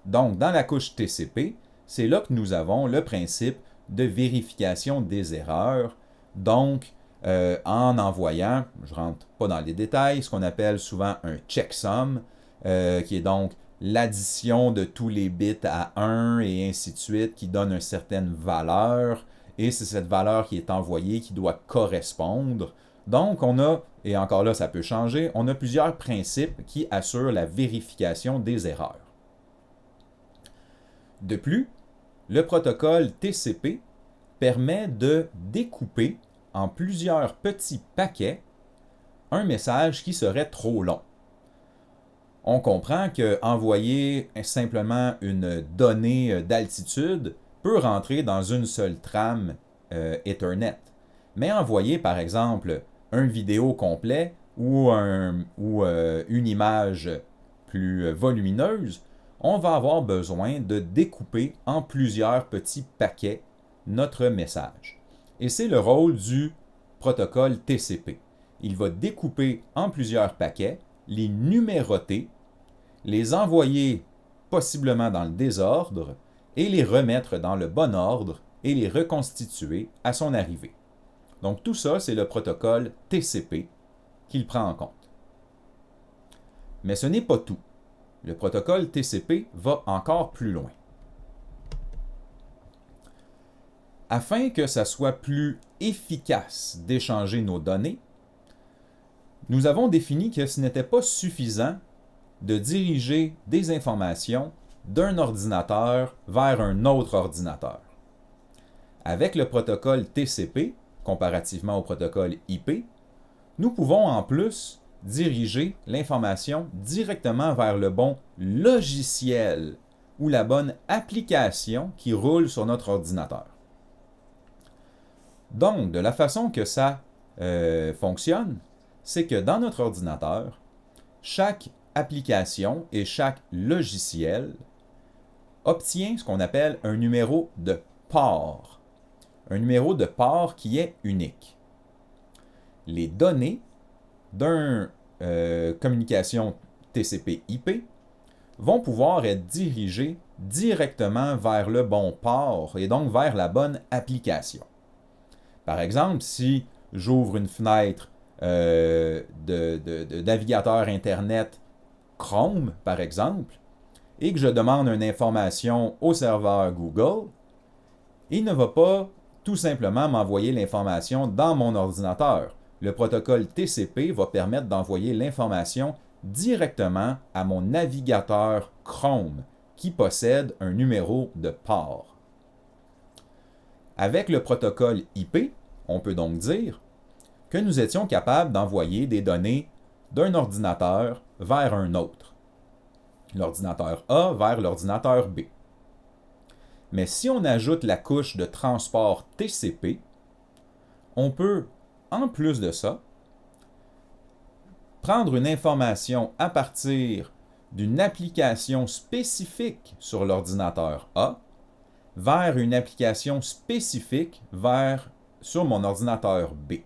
Donc, dans la couche TCP, c'est là que nous avons le principe de vérification des erreurs. Donc, en envoyant, je ne rentre pas dans les détails, ce qu'on appelle souvent un checksum, qui est donc l'addition de tous les bits à 1 et ainsi de suite, qui donne une certaine valeur, et c'est cette valeur qui est envoyée qui doit correspondre. Donc, on a, et encore là, ça peut changer, on a plusieurs principes qui assurent la vérification des erreurs. De plus, le protocole TCP permet de découper en plusieurs petits paquets un message qui serait trop long. On comprend qu'envoyer simplement une donnée d'altitude peut rentrer dans une seule trame Ethernet. Mais envoyer, par exemple, un vidéo complet ou une image plus volumineuse, on va avoir besoin de découper en plusieurs petits paquets notre message. Et c'est le rôle du protocole TCP. Il va découper en plusieurs paquets, les numéroter, les envoyer possiblement dans le désordre et les remettre dans le bon ordre et les reconstituer à son arrivée. Donc tout ça, c'est le protocole TCP qu'il prend en compte. Mais ce n'est pas tout. Le protocole TCP va encore plus loin. Afin que ça soit plus efficace d'échanger nos données, nous avons défini que ce n'était pas suffisant de diriger des informations d'un ordinateur vers un autre ordinateur. Avec le protocole TCP, comparativement au protocole IP, nous pouvons en plus diriger l'information directement vers le bon logiciel ou la bonne application qui roule sur notre ordinateur. Donc, de la façon que ça fonctionne, c'est que dans notre ordinateur, chaque application et chaque logiciel obtient ce qu'on appelle un numéro de port. Un numéro de port qui est unique. Les données d'une communication TCP/IP vont pouvoir être dirigées directement vers le bon port et donc vers la bonne application. Par exemple, si j'ouvre une fenêtre de navigateur Internet Chrome, par exemple, et que je demande une information au serveur Google, il ne va pas tout simplement m'envoyer l'information dans mon ordinateur. Le protocole TCP va permettre d'envoyer l'information directement à mon navigateur Chrome, qui possède un numéro de port. Avec le protocole IP, on peut donc dire que nous étions capables d'envoyer des données d'un ordinateur vers un autre. L'ordinateur A vers l'ordinateur B. Mais si on ajoute la couche de transport TCP, on peut, en plus de ça, prendre une information à partir d'une application spécifique sur l'ordinateur A vers une application spécifique sur mon ordinateur B.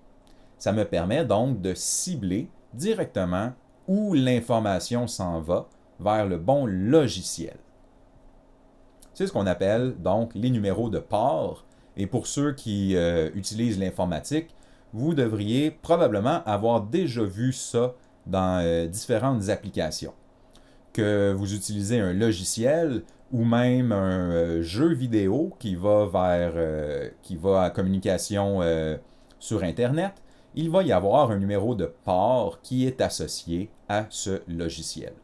Ça me permet donc de cibler directement où l'information s'en va vers le bon logiciel. C'est ce qu'on appelle donc les numéros de port. Et pour ceux qui utilisent l'informatique, vous devriez probablement avoir déjà vu ça dans différentes applications. Que vous utilisez un logiciel ou même un jeu vidéo qui va à communication sur Internet, il va y avoir un numéro de port qui est associé à ce logiciel.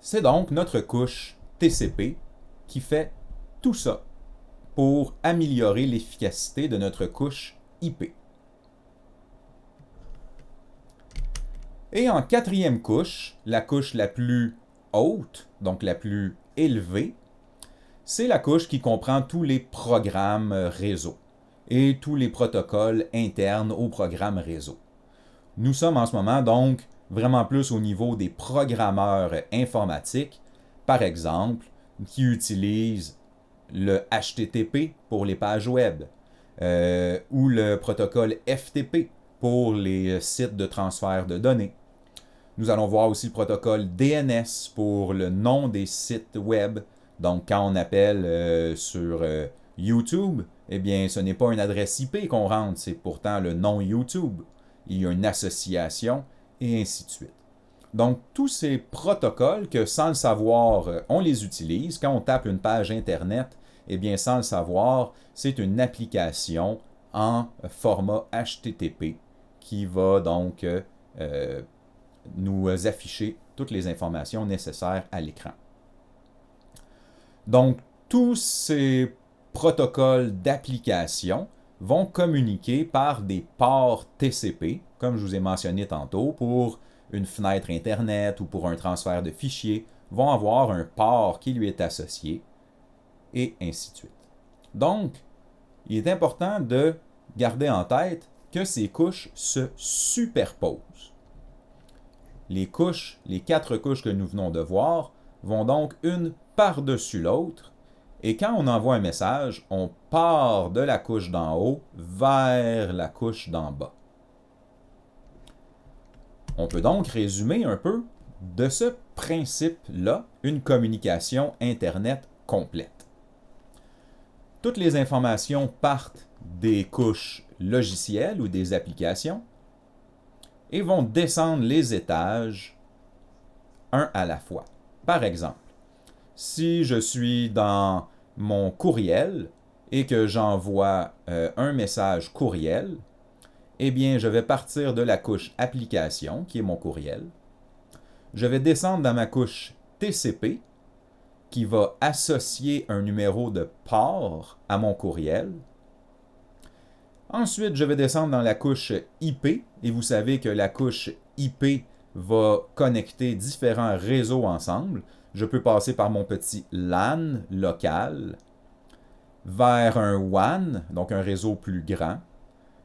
C'est donc notre couche TCP qui fait tout ça pour améliorer l'efficacité de notre couche IP. Et en quatrième couche, la couche la plus haute, donc la plus élevée, c'est la couche qui comprend tous les programmes réseau et tous les protocoles internes au programme réseau. Nous sommes en ce moment donc vraiment plus au niveau des programmeurs informatiques, par exemple, qui utilisent le HTTP pour les pages web ou le protocole FTP pour les sites de transfert de données. Nous allons voir aussi le protocole DNS pour le nom des sites web. Donc, quand on appelle sur YouTube, eh bien, ce n'est pas une adresse IP qu'on rentre, c'est pourtant le nom YouTube. Il y a une association et ainsi de suite. Donc, tous ces protocoles que, sans le savoir, on les utilise. Quand on tape une page Internet, eh bien, sans le savoir, c'est une application en format HTTP qui va donc nous afficher toutes les informations nécessaires à l'écran. Donc, tous ces protocoles d'application vont communiquer par des ports TCP, comme je vous ai mentionné tantôt, pour une fenêtre Internet ou pour un transfert de fichiers, vont avoir un port qui lui est associé, et ainsi de suite. Donc, il est important de garder en tête que ces couches se superposent. Les couches, les 4 couches que nous venons de voir, vont donc une par-dessus l'autre. Et quand on envoie un message, on part de la couche d'en haut vers la couche d'en bas. On peut donc résumer un peu de ce principe-là une communication Internet complète. Toutes les informations partent des couches logicielles ou des applications et vont descendre les étages un à la fois. Par exemple, si je suis dans mon courriel et que j'envoie un message courriel, eh bien, je vais partir de la couche application, qui est mon courriel. Je vais descendre dans ma couche TCP, qui va associer un numéro de port à mon courriel. Ensuite, je vais descendre dans la couche IP, et vous savez que la couche IP va connecter différents réseaux ensemble. Je peux passer par mon petit LAN local, vers un WAN, donc un réseau plus grand,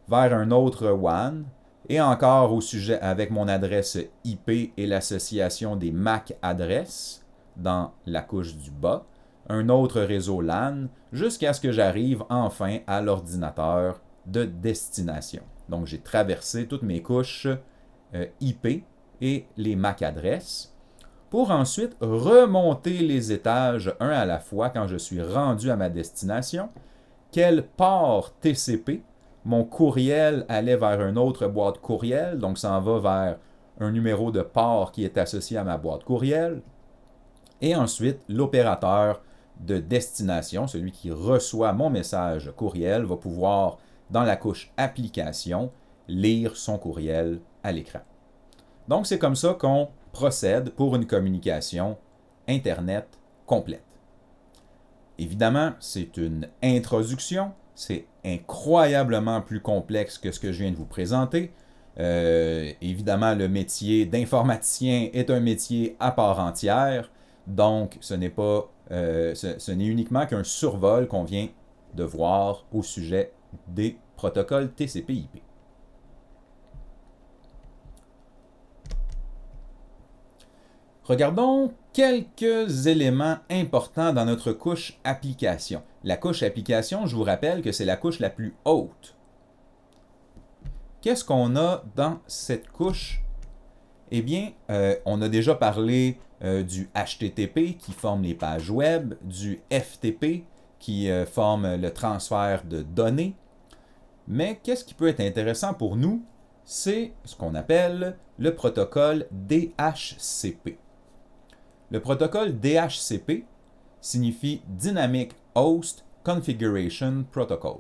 vers un autre WAN, et encore au sujet avec mon adresse IP et l'association des MAC adresses dans la couche du bas, un autre réseau LAN, jusqu'à ce que j'arrive enfin à l'ordinateur de destination. Donc j'ai traversé toutes mes couches IP et les MAC adresses pour ensuite remonter les étages un à la fois quand je suis rendu à ma destination. Quel port TCP? Mon courriel allait vers une autre boîte courriel, donc ça en va vers un numéro de port qui est associé à ma boîte courriel. Et ensuite, l'opérateur de destination, celui qui reçoit mon message courriel, va pouvoir, dans la couche application, lire son courriel à l'écran. Donc, c'est comme ça qu'on procède pour une communication Internet complète. Évidemment, c'est une introduction, c'est incroyablement plus complexe que ce que je viens de vous présenter. Évidemment, le métier d'informaticien est un métier à part entière, donc ce n'est uniquement qu'un survol qu'on vient de voir au sujet des protocoles TCP/IP. Regardons quelques éléments importants dans notre couche application. La couche application, je vous rappelle que c'est la couche la plus haute. Qu'est-ce qu'on a dans cette couche? Eh bien, on a déjà parlé du HTTP qui forme les pages web, du FTP qui forme le transfert de données. Mais qu'est-ce qui peut être intéressant pour nous? C'est ce qu'on appelle le protocole DHCP. Le protocole DHCP signifie Dynamic Host Configuration Protocol.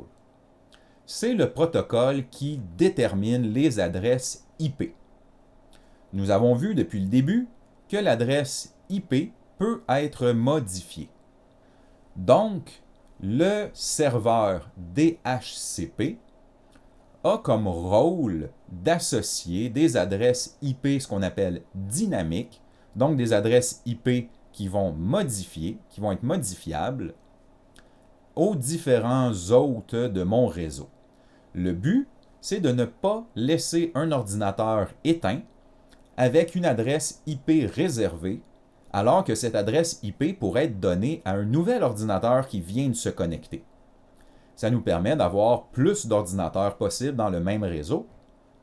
C'est le protocole qui détermine les adresses IP. Nous avons vu depuis le début que l'adresse IP peut être modifiée. Donc, le serveur DHCP a comme rôle d'associer des adresses IP, ce qu'on appelle dynamiques, donc des adresses IP qui vont être modifiables aux différents hôtes de mon réseau. Le but, c'est de ne pas laisser un ordinateur éteint avec une adresse IP réservée, alors que cette adresse IP pourrait être donnée à un nouvel ordinateur qui vient de se connecter. Ça nous permet d'avoir plus d'ordinateurs possibles dans le même réseau,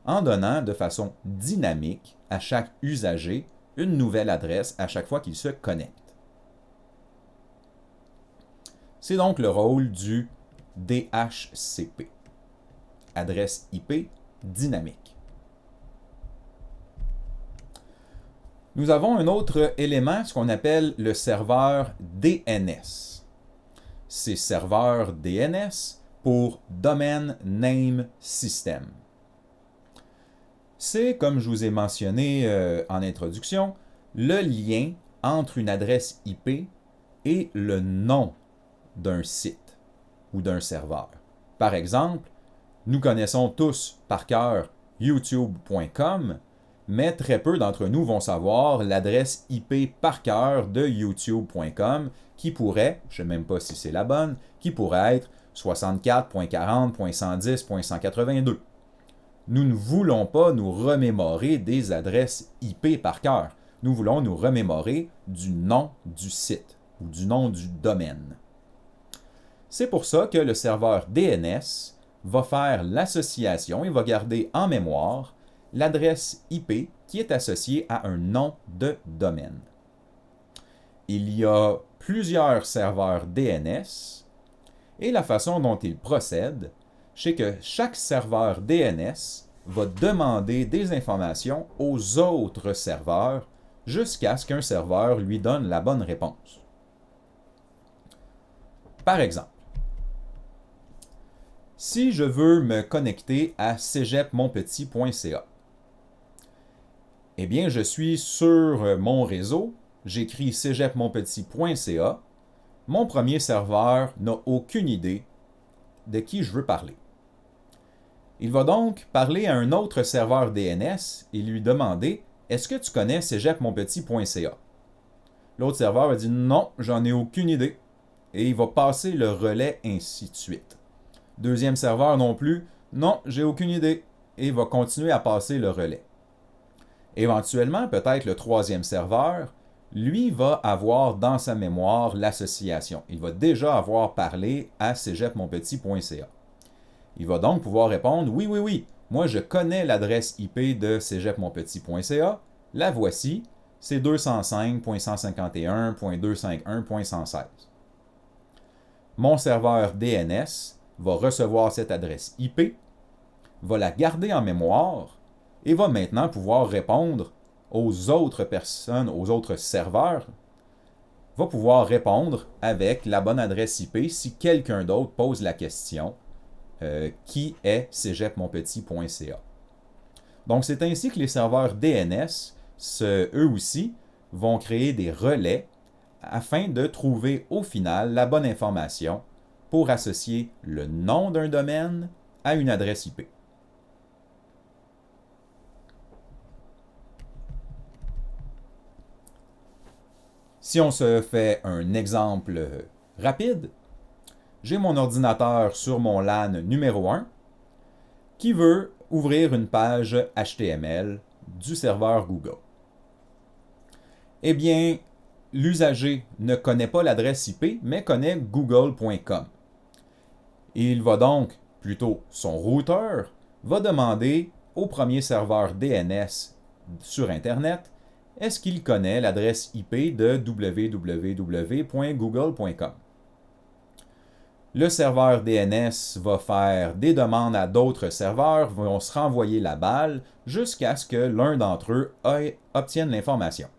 en donnant de façon dynamique à chaque usager une nouvelle adresse à chaque fois qu'il se connecte. C'est donc le rôle du DHCP, adresse IP dynamique. Nous avons un autre élément, ce qu'on appelle le serveur DNS. C'est serveur DNS pour Domain Name System. C'est, comme je vous ai mentionné en introduction, le lien entre une adresse IP et le nom d'un site ou d'un serveur. Par exemple, nous connaissons tous par cœur youtube.com, mais très peu d'entre nous vont savoir l'adresse IP par cœur de youtube.com qui pourrait, je ne sais même pas si c'est la bonne, qui pourrait être 64.40.110.182. Nous ne voulons pas nous remémorer des adresses IP par cœur. Nous voulons nous remémorer du nom du site ou du nom du domaine. C'est pour ça que le serveur DNS va faire l'association et va garder en mémoire l'adresse IP qui est associée à un nom de domaine. Il y a plusieurs serveurs DNS et la façon dont ils procèdent, c'est que chaque serveur DNS va demander des informations aux autres serveurs jusqu'à ce qu'un serveur lui donne la bonne réponse. Par exemple, si je veux me connecter à cégeps-montpetit.ca, eh bien, je suis sur mon réseau, j'écris cégeps-montpetit.ca, mon premier serveur n'a aucune idée de qui je veux parler. Il va donc parler à un autre serveur DNS et lui demander « Est-ce que tu connais cégeps-montpetit.ca » L'autre serveur va dire « Non, j'en ai aucune idée » et il va passer le relais ainsi de suite. Deuxième serveur non plus « Non, j'ai aucune idée » et il va continuer à passer le relais. Éventuellement, peut-être le troisième serveur, lui va avoir dans sa mémoire l'association. Il va déjà avoir parlé à cégeps-montpetit.ca. Il va donc pouvoir répondre « Oui, oui, oui, moi je connais l'adresse IP de cégeps-montpetit.ca, la voici, c'est 205.151.251.116. » Mon serveur DNS va recevoir cette adresse IP, va la garder en mémoire et va maintenant pouvoir répondre aux autres personnes, aux autres serveurs, va pouvoir répondre avec la bonne adresse IP si quelqu'un d'autre pose la question qui est cégeps-montpetit.ca. Donc, c'est ainsi que les serveurs DNS, eux aussi, vont créer des relais afin de trouver au final la bonne information pour associer le nom d'un domaine à une adresse IP. Si on se fait un exemple rapide, j'ai mon ordinateur sur mon LAN numéro 1 qui veut ouvrir une page HTML du serveur Google. Eh bien, l'usager ne connaît pas l'adresse IP, mais connaît google.com. Il va donc, plutôt son routeur, va demander au premier serveur DNS sur Internet, est-ce qu'il connaît l'adresse IP de www.google.com. Le serveur DNS va faire des demandes à d'autres serveurs, vont se renvoyer la balle jusqu'à ce que l'un d'entre eux obtienne l'information.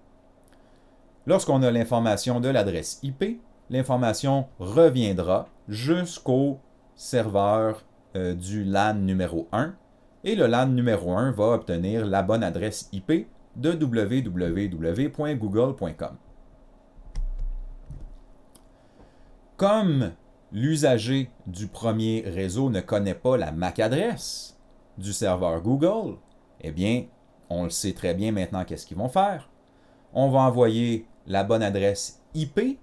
Lorsqu'on a l'information de l'adresse IP, l'information reviendra jusqu'au serveur du LAN numéro 1 et le LAN numéro 1 va obtenir la bonne adresse IP de www.google.com. Comme l'usager du premier réseau ne connaît pas la MAC adresse du serveur Google, eh bien, on le sait très bien maintenant qu'est-ce qu'ils vont faire. On va envoyer la bonne adresse IP,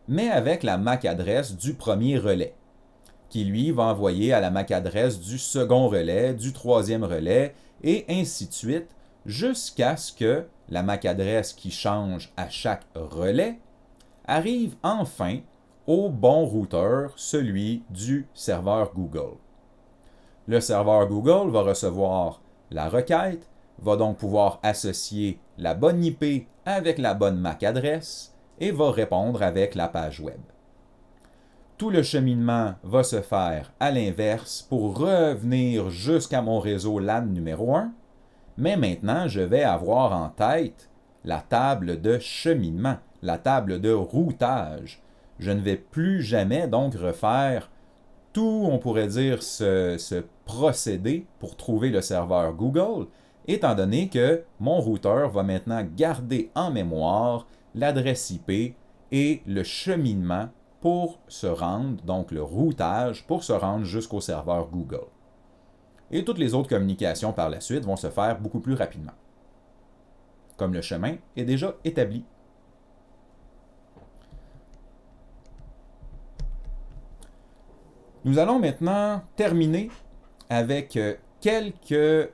mais avec la MAC adresse du premier relais, qui lui va envoyer à la MAC adresse du second relais, du troisième relais, et ainsi de suite, jusqu'à ce que la MAC adresse qui change à chaque relais arrive enfin au bon routeur, celui du serveur Google. Le serveur Google va recevoir la requête, va donc pouvoir associer la bonne IP avec la bonne MAC adresse et va répondre avec la page web. Tout le cheminement va se faire à l'inverse pour revenir jusqu'à mon réseau LAN numéro 1, mais maintenant je vais avoir en tête la table de cheminement, la table de routage. Je ne vais plus jamais donc refaire tout, on pourrait dire, ce procédé pour trouver le serveur Google, étant donné que mon routeur va maintenant garder en mémoire l'adresse IP et le cheminement pour se rendre, donc le routage, pour se rendre jusqu'au serveur Google. Et toutes les autres communications par la suite vont se faire beaucoup plus rapidement, comme le chemin est déjà établi. Nous allons maintenant terminer avec quelques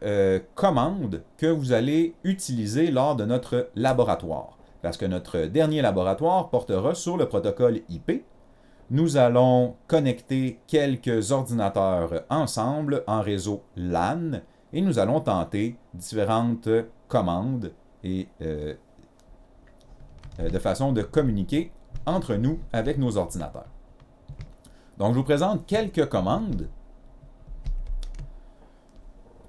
commandes que vous allez utiliser lors de notre laboratoire. Parce que notre dernier laboratoire portera sur le protocole IP. Nous allons connecter quelques ordinateurs ensemble en réseau LAN et nous allons tenter différentes commandes et de façon de communiquer entre nous avec nos ordinateurs. Donc, je vous présente quelques commandes.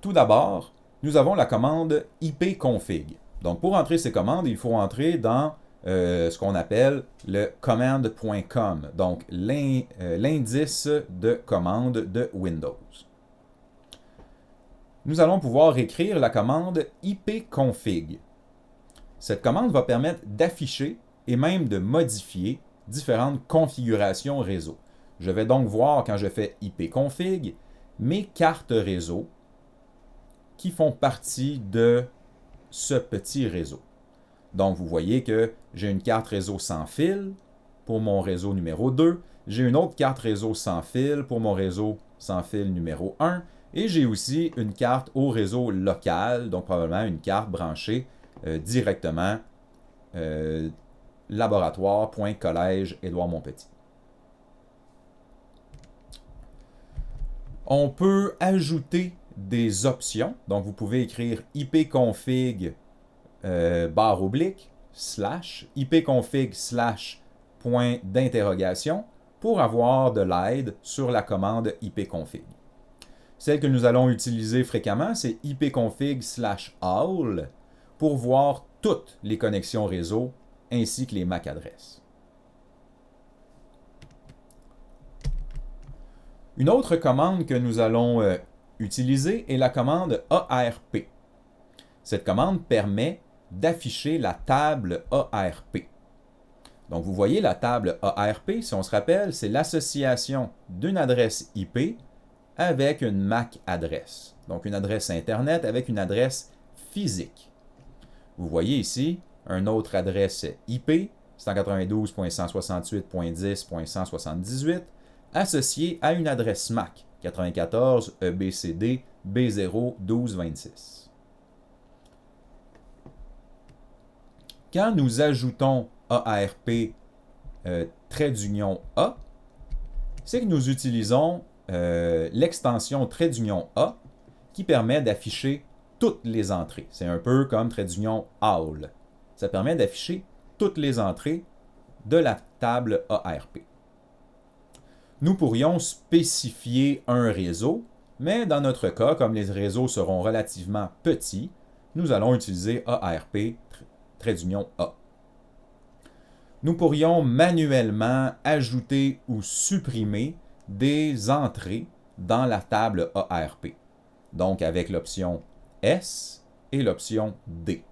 Tout d'abord, nous avons la commande ipconfig. Donc, pour entrer ces commandes, il faut entrer dans ce qu'on appelle le command.com, donc l'indice de commande de Windows. Nous allons pouvoir écrire la commande ipconfig. Cette commande va permettre d'afficher et même de modifier différentes configurations réseau. Je vais donc voir, quand je fais ipconfig, mes cartes réseau qui font partie de ce petit réseau. Donc, vous voyez que j'ai une carte réseau sans fil pour mon réseau numéro 2, j'ai une autre carte réseau sans fil pour mon réseau sans fil numéro 1, et j'ai aussi une carte au réseau local, donc probablement une carte branchée directement laboratoire.collège Édouard-Montpetit. On peut ajouter des options, donc vous pouvez écrire ipconfig barre oblique slash ipconfig slash point d'interrogation pour avoir de l'aide sur la commande ipconfig. Celle que nous allons utiliser fréquemment, c'est ipconfig slash all pour voir toutes les connexions réseau ainsi que les MAC adresses. Une autre commande que nous allons utiliser est la commande ARP. Cette commande permet d'afficher la table ARP. Donc, vous voyez la table ARP, si on se rappelle, c'est l'association d'une adresse IP avec une MAC adresse. Donc, une adresse Internet avec une adresse physique. Vous voyez ici une autre adresse IP, 192.168.10.178, associée à une adresse MAC, 94 EBCD B0 1226. Quand nous ajoutons ARP trait d'union A, c'est que nous utilisons l'extension trait d'union A qui permet d'afficher toutes les entrées. C'est un peu comme trait d'union ALL. Ça permet d'afficher toutes les entrées de la table ARP. Nous pourrions spécifier un réseau, mais dans notre cas, comme les réseaux seront relativement petits, nous allons utiliser ARP trait d'union A. Nous pourrions manuellement ajouter ou supprimer des entrées dans la table ARP, donc avec l'option S et l'option D.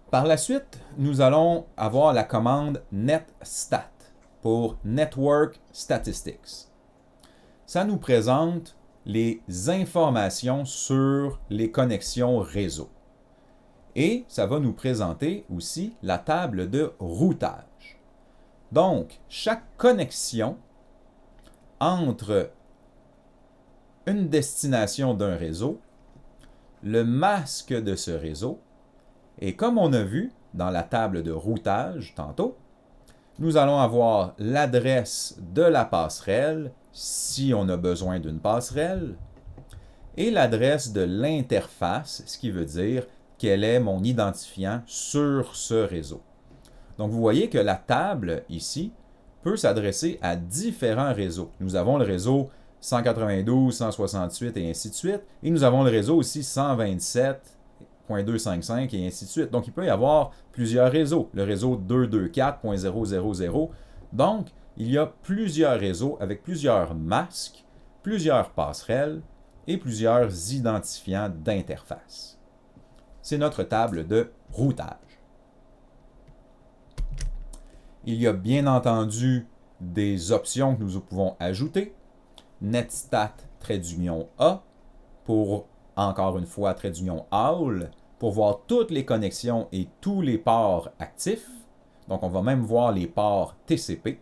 Par la suite, nous allons avoir la commande netstat pour Network Statistics. Ça nous présente les informations sur les connexions réseau. Et ça va nous présenter aussi la table de routage. Donc, chaque connexion entre une destination d'un réseau, le masque de ce réseau, et comme on a vu dans la table de routage tantôt, nous allons avoir l'adresse de la passerelle, si on a besoin d'une passerelle, et l'adresse de l'interface, ce qui veut dire quel est mon identifiant sur ce réseau. Donc, vous voyez que la table, ici, peut s'adresser à différents réseaux. Nous avons le réseau 192, 168 et ainsi de suite, et nous avons le réseau aussi 127.255 et ainsi de suite. Donc, il peut y avoir plusieurs réseaux. Le réseau 224.000. Donc, il y a plusieurs réseaux avec plusieurs masques, plusieurs passerelles et plusieurs identifiants d'interface. C'est notre table de routage. Il y a bien entendu des options que nous pouvons ajouter. Netstat trait d'union A pour, encore une fois, trait d'union ALL pour voir toutes les connexions et tous les ports actifs. Donc, on va même voir les ports TCP.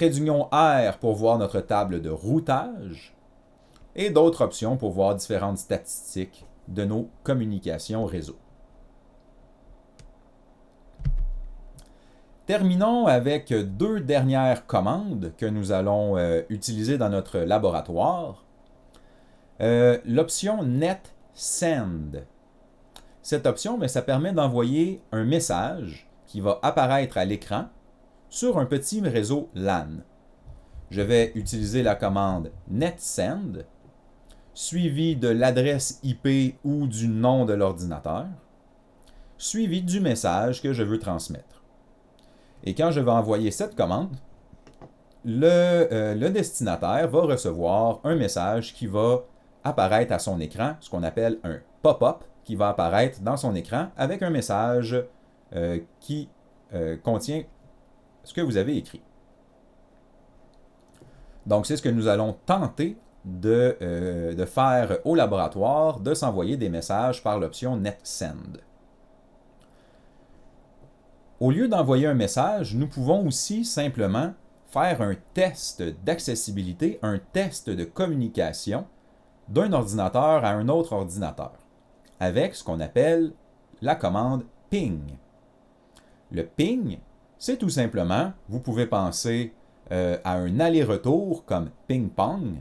trait d'union R pour voir notre table de routage et d'autres options pour voir différentes statistiques de nos communications réseau. Terminons avec deux dernières commandes que nous allons utiliser dans notre laboratoire. L'option Net Send. Cette option, ça permet d'envoyer un message qui va apparaître à l'écran sur un petit réseau LAN. Je vais utiliser la commande netsend, suivi de l'adresse IP ou du nom de l'ordinateur, suivi du message que je veux transmettre. Et quand je vais envoyer cette commande, le destinataire va recevoir un message qui va apparaître à son écran, ce qu'on appelle un pop-up, qui va apparaître dans son écran avec un message qui contient ce que vous avez écrit. Donc, c'est ce que nous allons tenter de faire au laboratoire, de s'envoyer des messages par l'option NetSend. Au lieu d'envoyer un message, nous pouvons aussi simplement faire un test d'accessibilité, un test de communication d'un ordinateur à un autre ordinateur, avec ce qu'on appelle la commande ping. Le ping, c'est tout simplement, vous pouvez penser à un aller-retour comme ping-pong.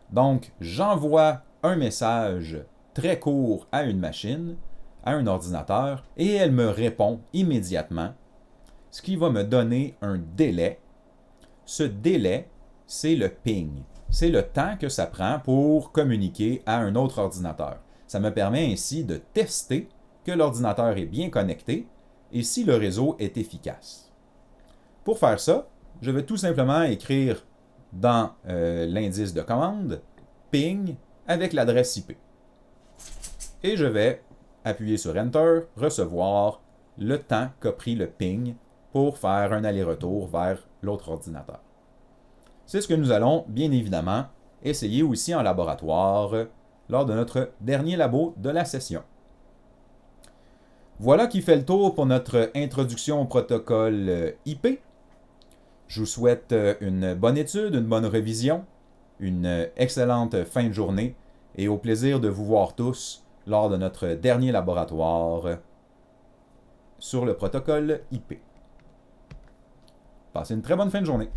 Donc, j'envoie un message très court à une machine, à un ordinateur, et elle me répond immédiatement, ce qui va me donner un délai. Ce délai, c'est le ping. C'est le temps que ça prend pour communiquer à un autre ordinateur. Ça me permet ainsi de tester que l'ordinateur est bien connecté et si le réseau est efficace. Pour faire ça, je vais tout simplement écrire dans l'indice de commande ping avec l'adresse IP. Et je vais appuyer sur Enter, recevoir le temps qu'a pris le ping pour faire un aller-retour vers l'autre ordinateur. C'est ce que nous allons bien évidemment essayer aussi en laboratoire lors de notre dernier labo de la session. Voilà qui fait le tour pour notre introduction au protocole IP. Je vous souhaite une bonne étude, une bonne révision, une excellente fin de journée et au plaisir de vous voir tous lors de notre dernier laboratoire sur le protocole IP. Passez une très bonne fin de journée.